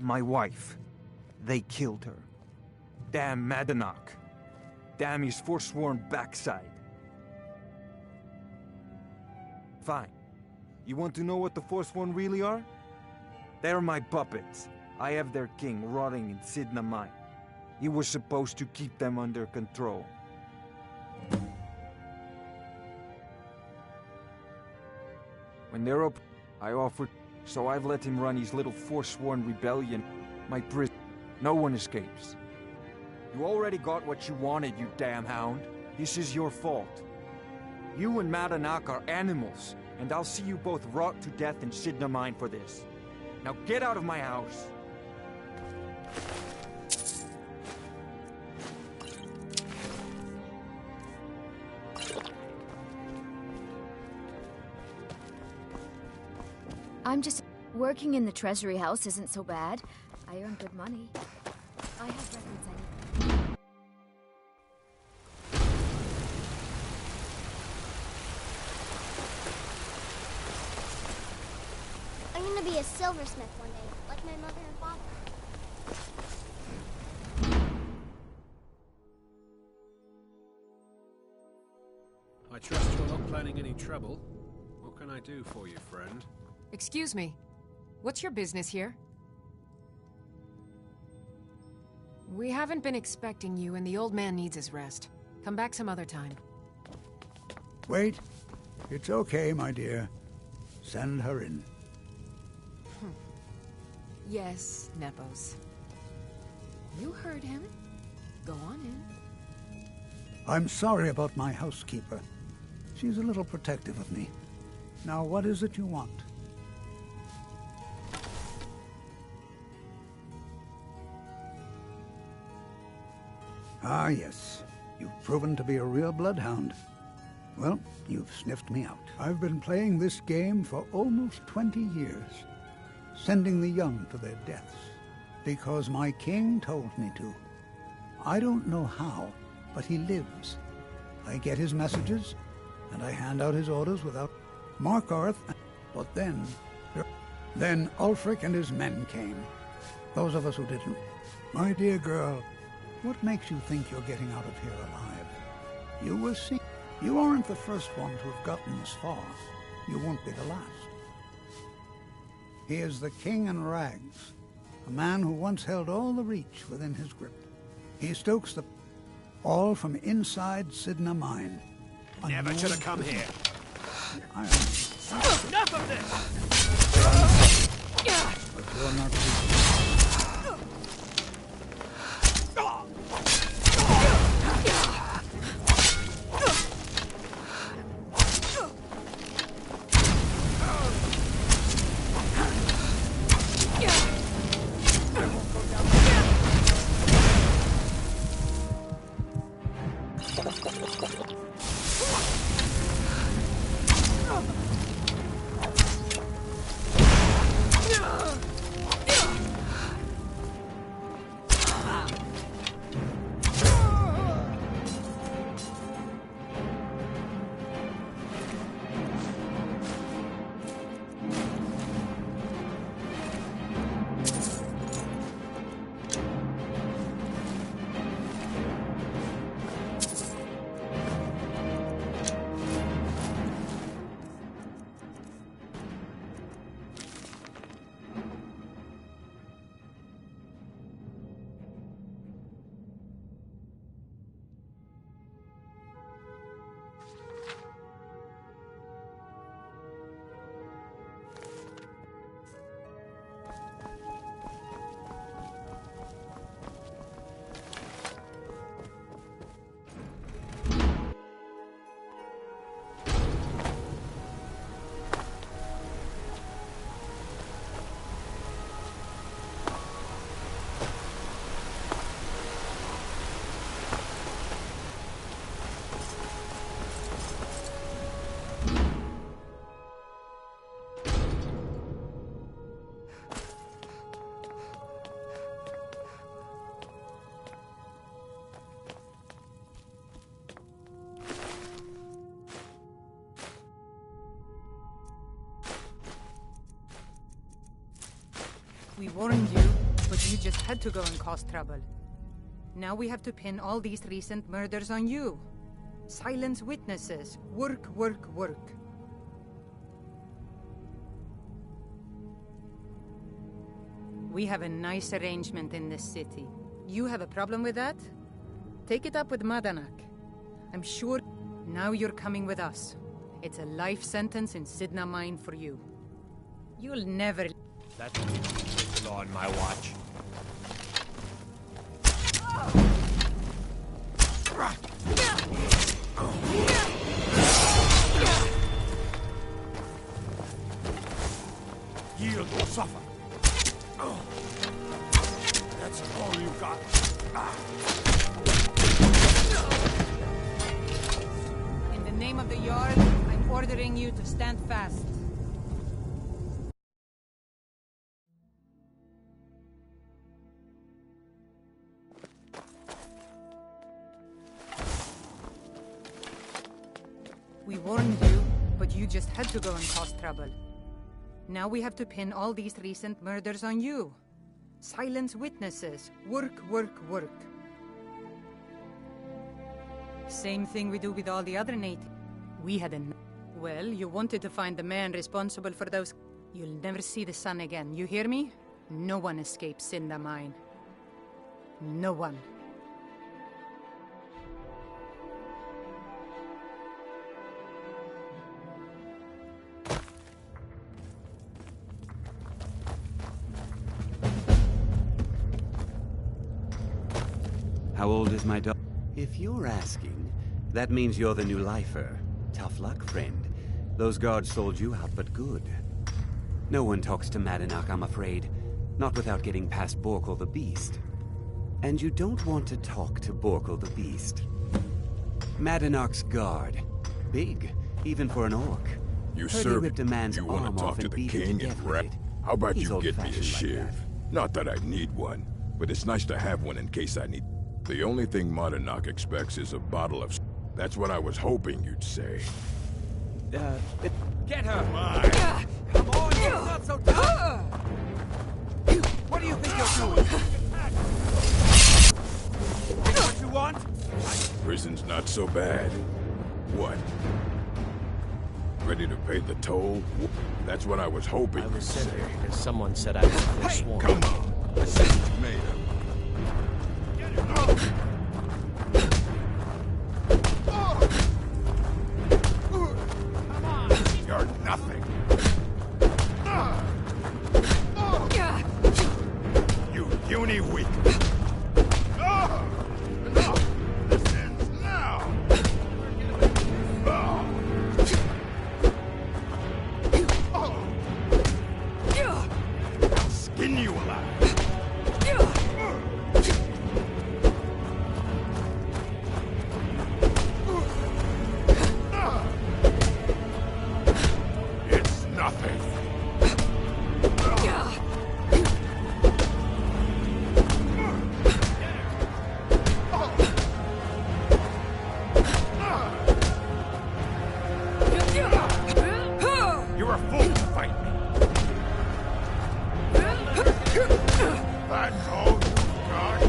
My wife. They killed her. Damn Madanach. Damn his forsworn backside. Fine. You want to know what the Forsworn really are? They're my puppets. I have their king rotting in Sidna Mine. He was supposed to keep them under control. When they're up, I offered, so I've let him run his little Forsworn rebellion. My prison. No one escapes. You already got what you wanted, you damn hound. This is your fault. You and Madanach are animals, and I'll see you both rot to death in Sidna Mine for this. Now get out of my house! I'm just... Working in the Treasury House isn't so bad. I earn good money. I have records I need. I'm gonna be a silversmith one day, like my mother and father. I trust you're not planning any trouble. What can I do for you, friend? Excuse me. What's your business here? We haven't been expecting you, and the old man needs his rest. Come back some other time. Wait. It's okay, my dear. Send her in. Yes, Nepos. You heard him. Go on in. I'm sorry about my housekeeper. She's a little protective of me. Now, what is it you want? Ah, yes. You've proven to be a real bloodhound. Well, you've sniffed me out. I've been playing this game for almost 20 years, sending the young to their deaths, because my king told me to. I don't know how, but he lives. I get his messages, and I hand out his orders without Markarth. But then Ulfric and his men came. Those of us who didn't. My dear girl, what makes you think you're getting out of here alive? You will see. You aren't the first one to have gotten this far. You won't be the last. He is the king in rags, a man who once held all the Reach within his grip. He stokes the... all from inside Sidna Mine. Never should have come here. Enough of this! But you're not... We warned you. But you just had to go and cause trouble. Now we have to pin all these recent murders on you. Silence witnesses. Work, work, work. We have a nice arrangement in this city. You have a problem with that? Take it up with Madanak. I'm sure now you're coming with us. It's a life sentence in Sidna Mine for you. You'll never... That's the law on my watch. Yield or suffer. That's all you got. In the name of the Yard, I'm ordering you to stand fast. We warned you, but you just had to go and cause trouble. Now we have to pin all these recent murders on you. Silence witnesses. Work, work, work. Same thing we do with all the other natives. We had Well, you wanted to find the man responsible for those... You'll never see the sun again, you hear me? No one escapes Sinda Mine. No one. How old is my dog? If you're asking, that means you're the new lifer. Tough luck, friend. Those guards sold you out, but good. No one talks to Madanak, I'm afraid. Not without getting past Borkle the Beast. And you don't want to talk to Borkle the Beast. Madanak's guard. Big, even for an orc. You Heard he serve ripped a man's You want arm to talk off to and the beat him king to and death with rat? it. How about He's you get me a old-fashioned like shiv? that. Not that I need one, but it's nice to have one in case I need. The only thing Madanak expects is a bottle of... That's what I was hoping you'd say. Get her! Come on, you're not so tough! What do you think you're doing? What you want? Prison's not so bad. What? Ready to pay the toll? That's what I was hoping I was you'd sent say. here because someone said I was forsworn. Come on. Decision's made up. You're nothing. You puny weak. This ends now. I'll skin you alive. It's nothing. You're a fool to fight me. That's all you got.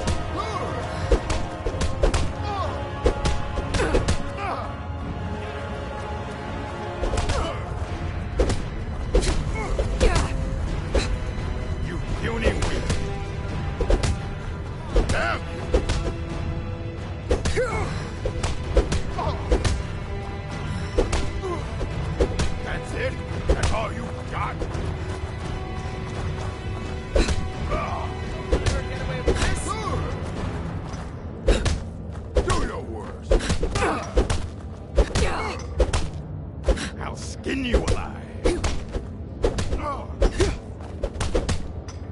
You puny weak. Damn That's it? That's all you got? Do your worst. I'll skin you alive.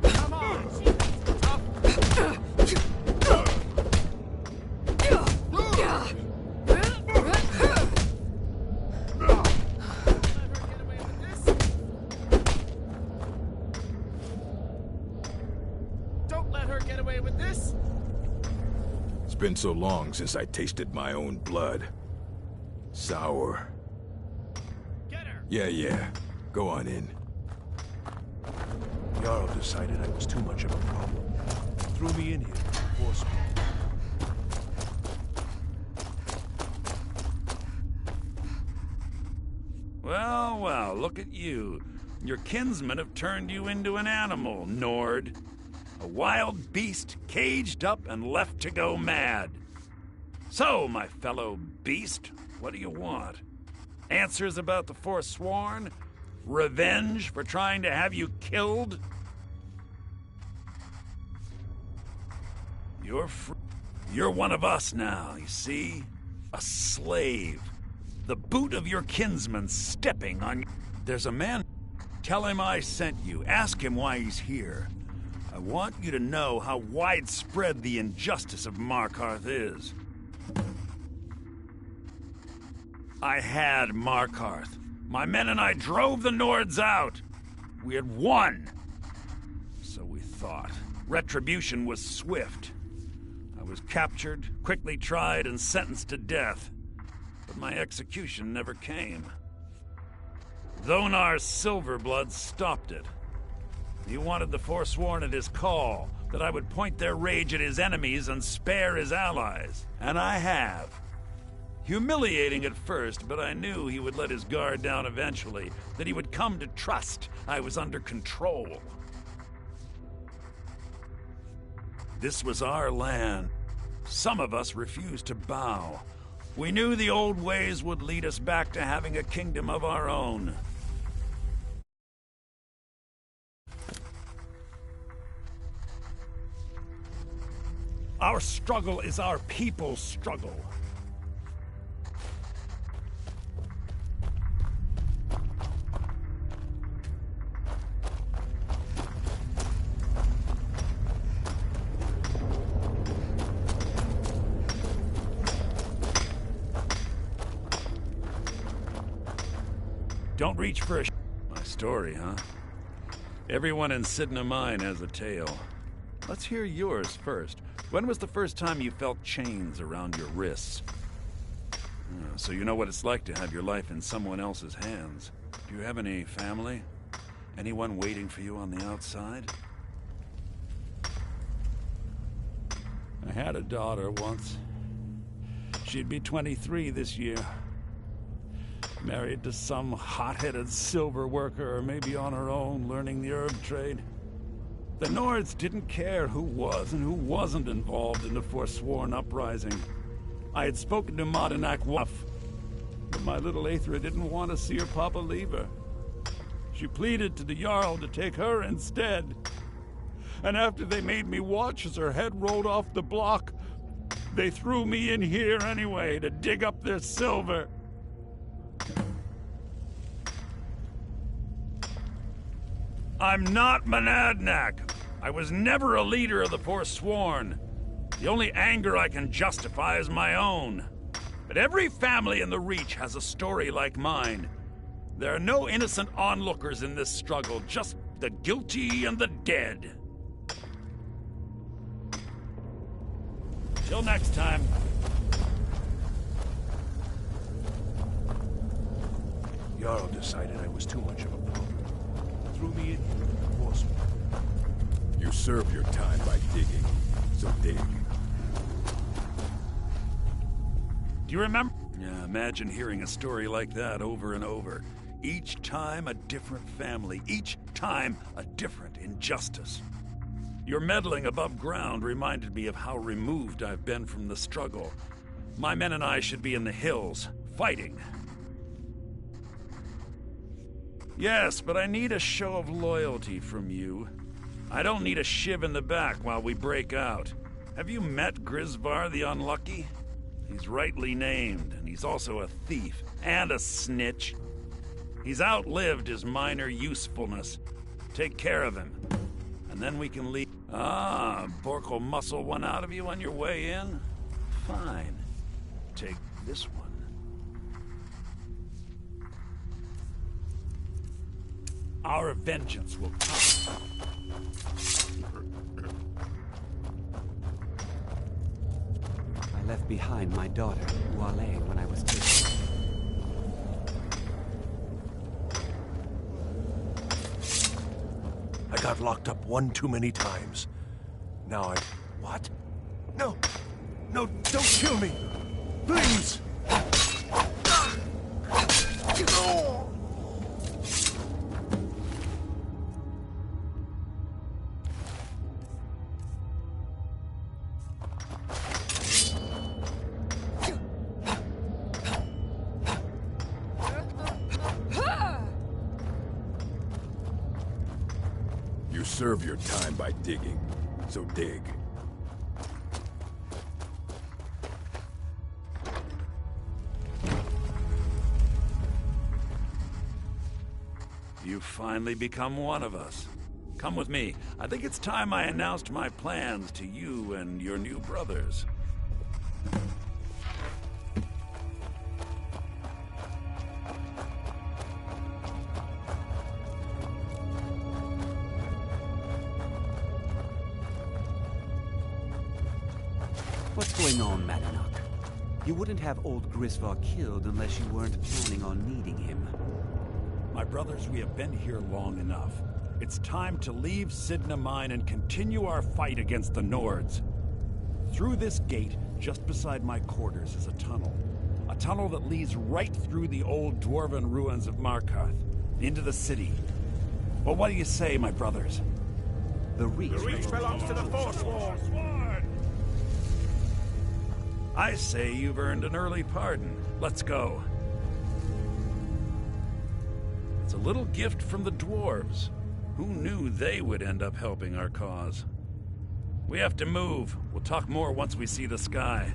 Come on! Don't let her get away with this! It's been so long since I tasted my own blood. Sour. Get her! Yeah. Go on in. Jarl decided I was too much of a problem. Threw me in here, forced me. Well, well, look at you. Your kinsmen have turned you into an animal, Nord. A wild beast caged up and left to go mad. So, my fellow beast, what do you want? Answers about the Forsworn? Revenge for trying to have you killed? You're one of us now, you see? A slave. The boot of your kinsman stepping on you. There's a man. Tell him I sent you. Ask him why he's here. I want you to know how widespread the injustice of Markarth is. I had Markarth. My men and I drove the Nords out. We had won. So we thought. Retribution was swift. I was captured, quickly tried, and sentenced to death. But my execution never came. Dhonar's Silverblood stopped it. He wanted the Forsworn at his call, that I would point their rage at his enemies and spare his allies. And I have. Humiliating at first, but I knew he would let his guard down eventually, that he would come to trust I was under control. This was our land. Some of us refused to bow. We knew the old ways would lead us back to having a kingdom of our own. Our struggle is our people's struggle. Don't reach for a My story, huh? Everyone in Sidna Mine has a tale. Let's hear yours first. When was the first time you felt chains around your wrists? So you know what it's like to have your life in someone else's hands. Do you have any family? Anyone waiting for you on the outside? I had a daughter once. She'd be 23 this year. Married to some hot-headed silver worker, or maybe on her own, learning the herb trade. The Nords didn't care who was and who wasn't involved in the Forsworn uprising. I had spoken to Madanak Wuff, but my little Aethra didn't want to see her papa leave her. She pleaded to the Jarl to take her instead. And after they made me watch as her head rolled off the block, they threw me in here anyway to dig up their silver. I'm not Monadnack. I was never a leader of the Forsworn. The only anger I can justify is my own. But every family in the Reach has a story like mine. There are no innocent onlookers in this struggle, just the guilty and the dead. Till next time. Jarl decided I was too much of a problem. Threw me in here, forced me. You serve your time by digging, so dig. Do you remember? Yeah, imagine hearing a story like that over and over. Each time a different family, each time a different injustice. Your meddling above ground reminded me of how removed I've been from the struggle. My men and I should be in the hills, fighting. Yes, but I need a show of loyalty from you. I don't need a shiv in the back while we break out. Have you met Grisvar the Unlucky? He's rightly named, and he's also a thief and a snitch. He's outlived his minor usefulness. Take care of him, and then we can leave. Ah, Bork will muscle one out of you on your way in? Fine. Take this one. Our vengeance will come. I left behind my daughter, Wale, when I was 2. I got got locked up one too many times. Now I... What? No! No, don't kill me! Please! You serve your time by digging, so dig. You've finally become one of us. Come with me. I think it's time I announced my plans to you and your new brothers. What's going on, Madanok? You wouldn't have old Grisvar killed unless you weren't planning on needing him. My brothers, we have been here long enough. It's time to leave Sidna Mine and continue our fight against the Nords. Through this gate, just beside my quarters, is a tunnel. A tunnel that leads right through the old dwarven ruins of Markarth, into the city. Well, what do you say, my brothers? The Reach belongs to the Forsworn. I say you've earned an early pardon. Let's go. It's a little gift from the dwarves. Who knew they would end up helping our cause? We have to move. We'll talk more once we see the sky.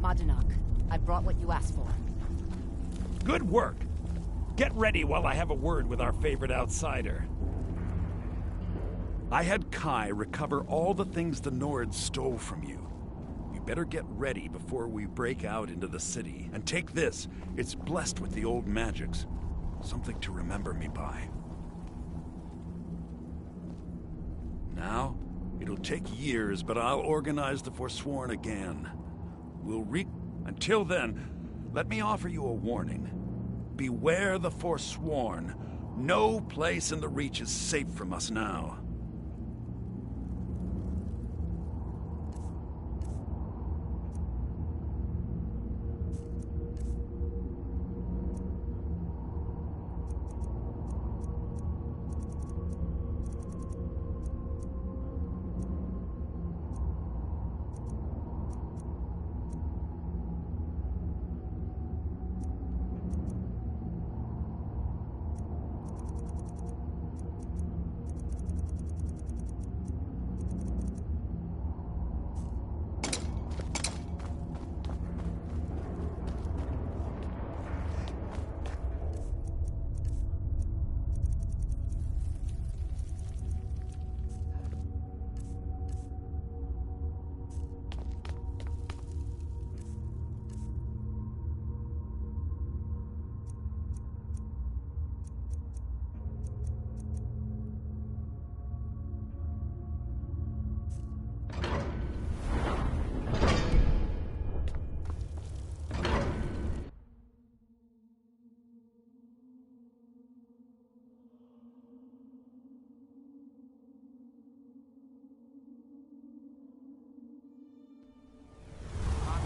Madanok, I brought what you asked for. Good work. Get ready while I have a word with our favorite outsider. I had Kai recover all the things the Nords stole from you. You better get ready before we break out into the city. And take this. It's blessed with the old magics. Something to remember me by. Now, it'll take years, but I'll organize the Forsworn again. Until then, Let me offer you a warning. Beware the Forsworn. No place in the Reach is safe from us now.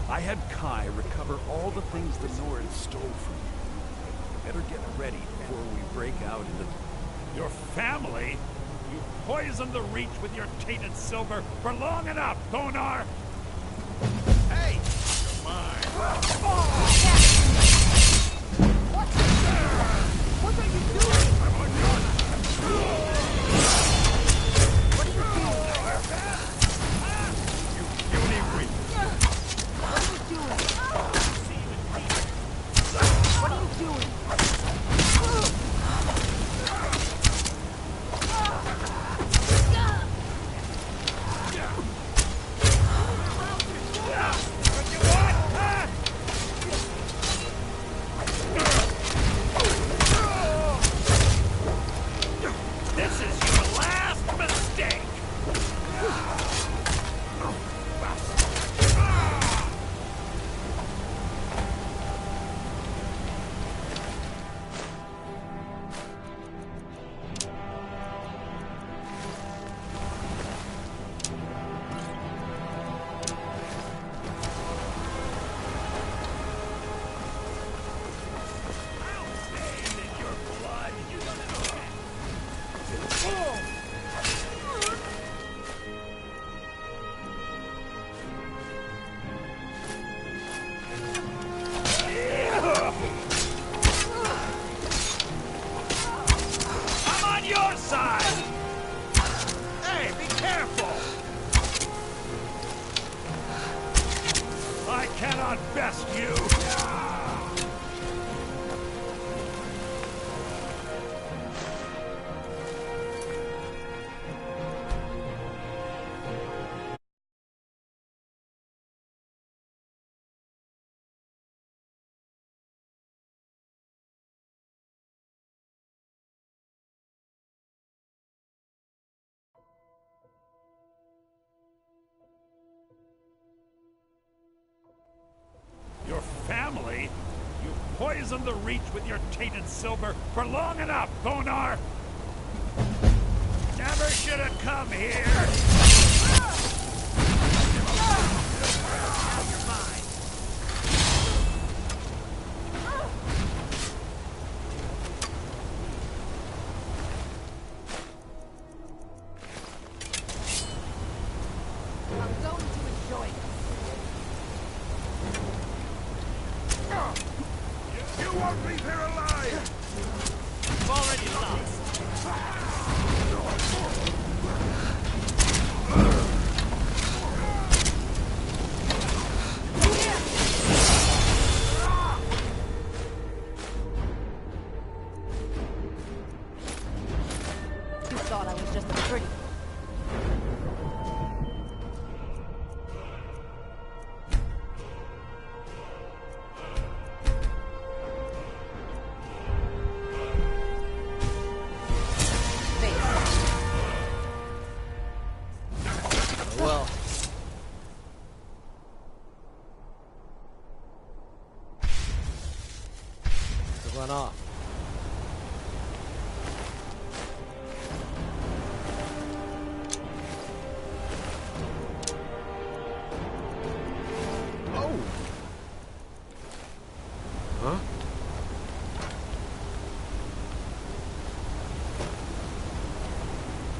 I had Kai recover all the things the Nords stole from you. Better get ready before we break out into... Your family? You poisoned the Reach with your tainted silver for long enough, Thonar! Hey! You're mine! What are you doing? I'm on your side! What are you doing? You puny Reach! What are you doing? What are you doing? This is your last mistake! I'm on your side! Hey, be careful! I cannot best you! Your family? You poisoned the Reach with your tainted silver for long enough, Thonar! Never should have come here! You're mine! I'm going to enjoy it. You won't leave here alive! You've already lost. You thought I was just a pretty... run off. Oh! Huh?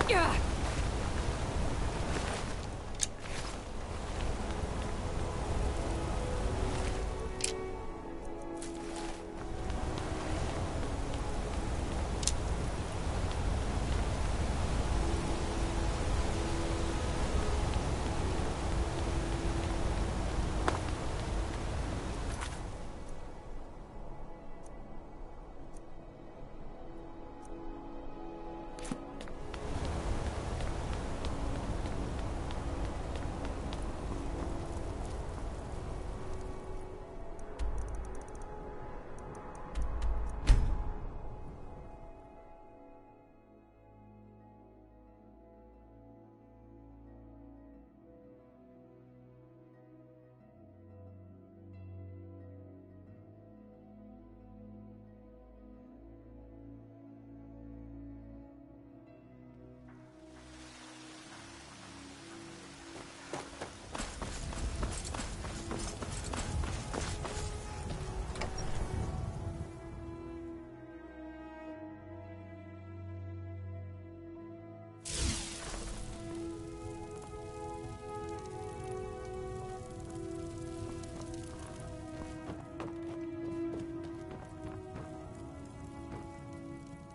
Yeah.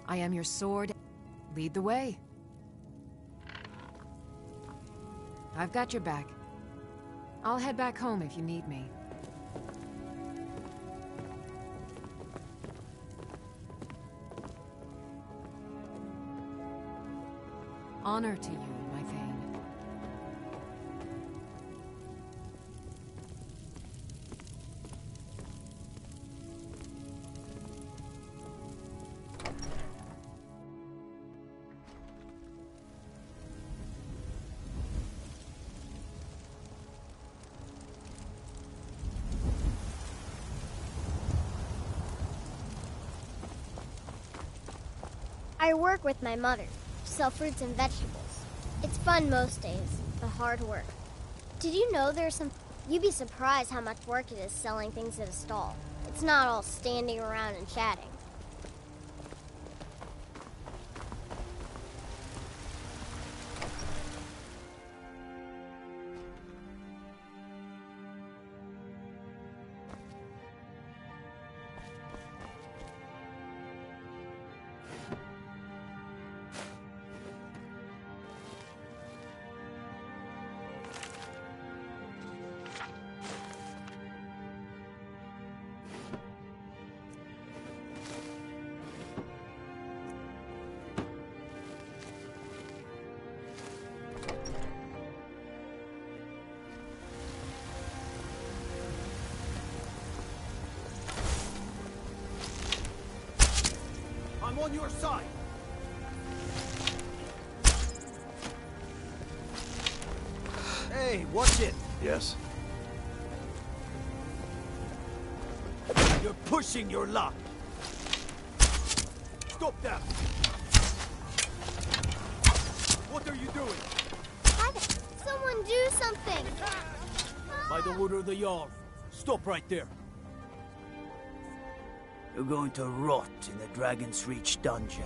I am your sword. Lead the way. I've got your back. I'll head back home if you need me. Honor to you, my Thane. I work with my mother, sell fruits and vegetables. It's fun most days, but hard work. Did you know there's some... You'd be surprised how much work it is selling things at a stall. It's not all standing around and chatting. I'm on your side. Hey, watch it. Yes? You're pushing your luck. Stop that. What are you doing? Someone do something! By the order of the Jarl. Stop right there. You're going to rot in the Dragon's Reach dungeon.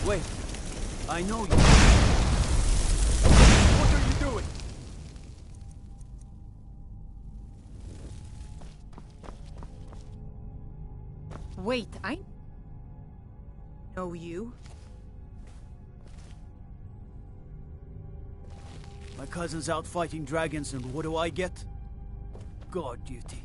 Wait. I know you. What are you doing? Wait, I know you. My cousin's out fighting dragons, and what do I get? Guard duty.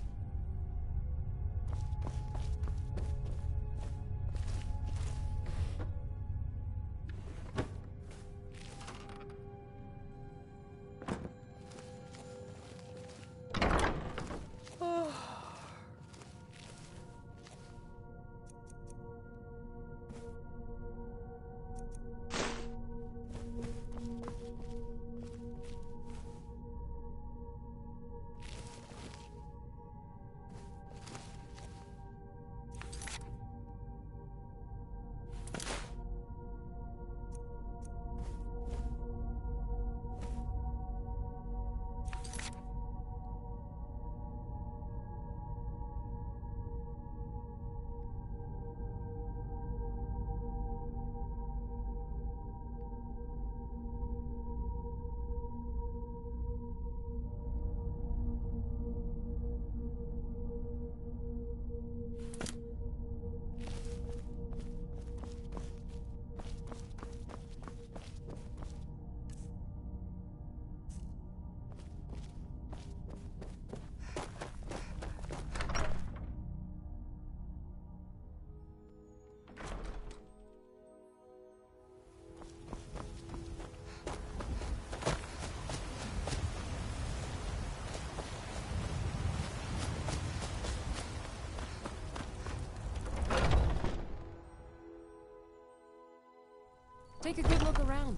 Take a good look around.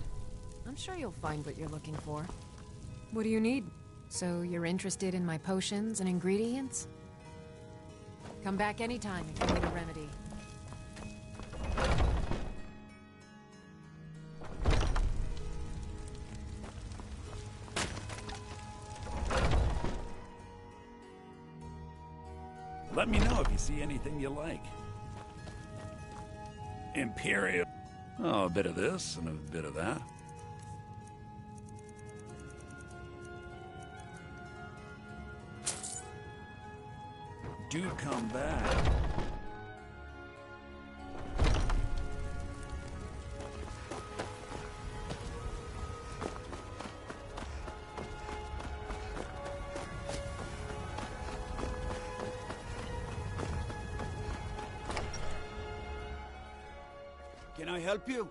I'm sure you'll find what you're looking for. What do you need? So you're interested in my potions and ingredients? Come back anytime if you need a remedy. Let me know if you see anything you like. Imperial. Oh, a bit of this and a bit of that. Do come back. Can I help you?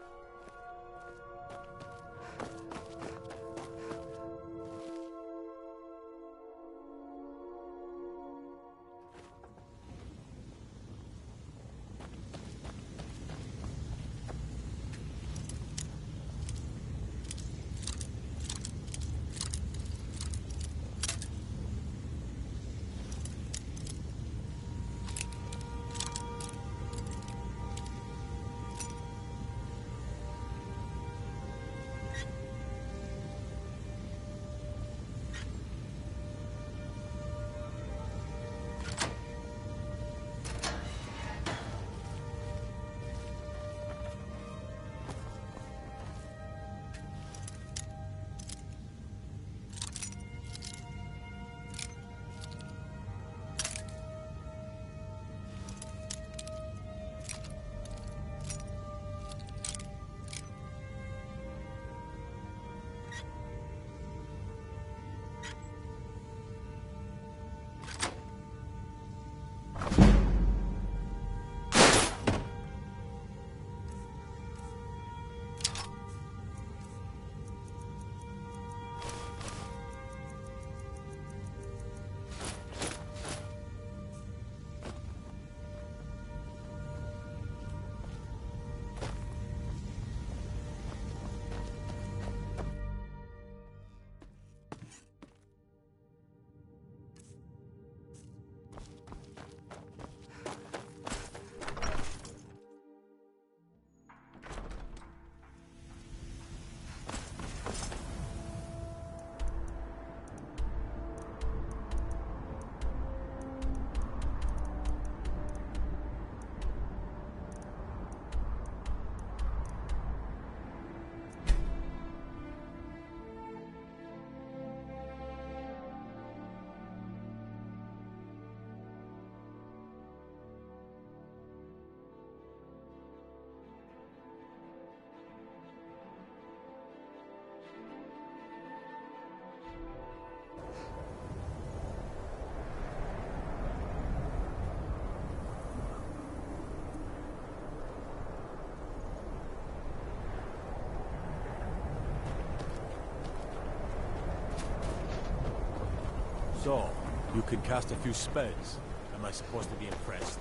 So, you can cast a few spells. Am I supposed to be impressed?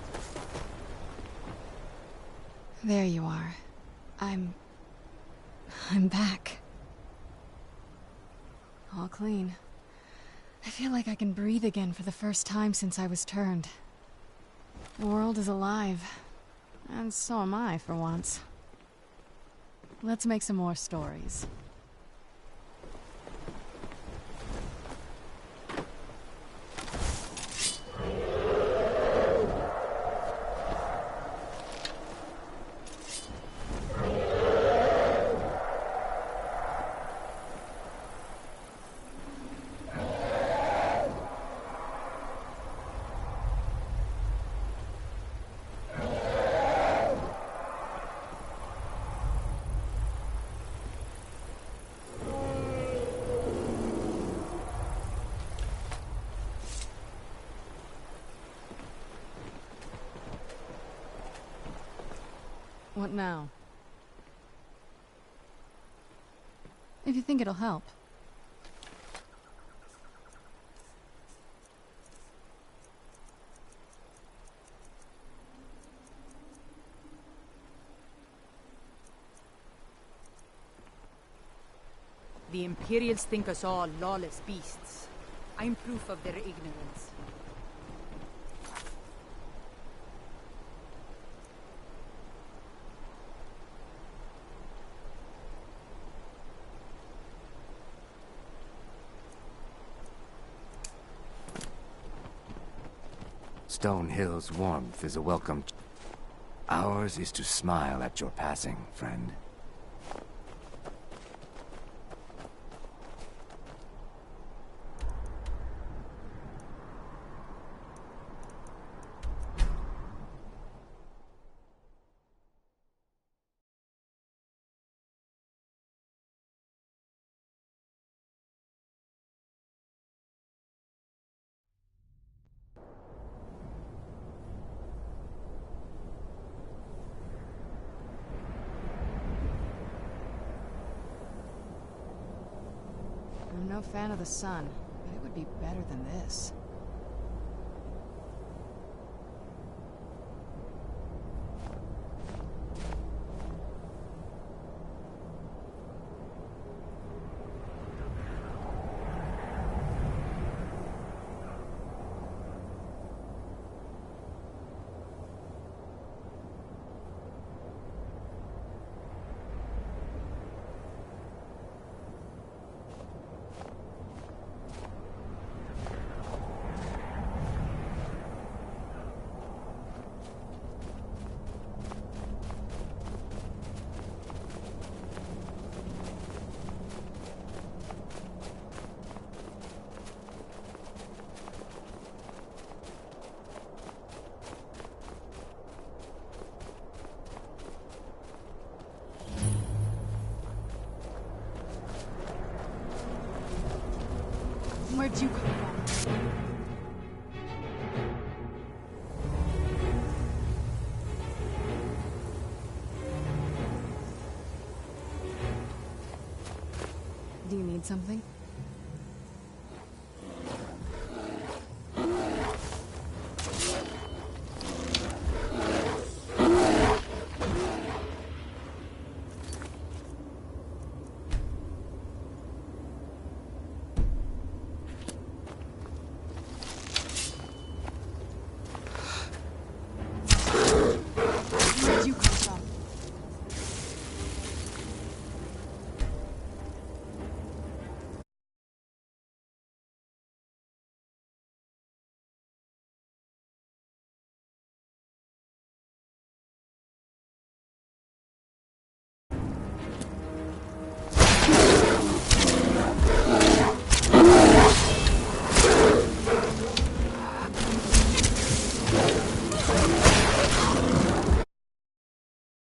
There you are. I'm back. All clean. I feel like I can breathe again for the first time since I was turned. The world is alive. And so am I, for once. Let's make some more stories. What now? If you think it'll help. The Imperials think us all lawless beasts. I'm proof of their ignorance. Stonehill's warmth is a welcome. Ours is to smile at your passing, friend. I'm no fan of the sun, but it would be better than this. Where'd you come from? Do you need something?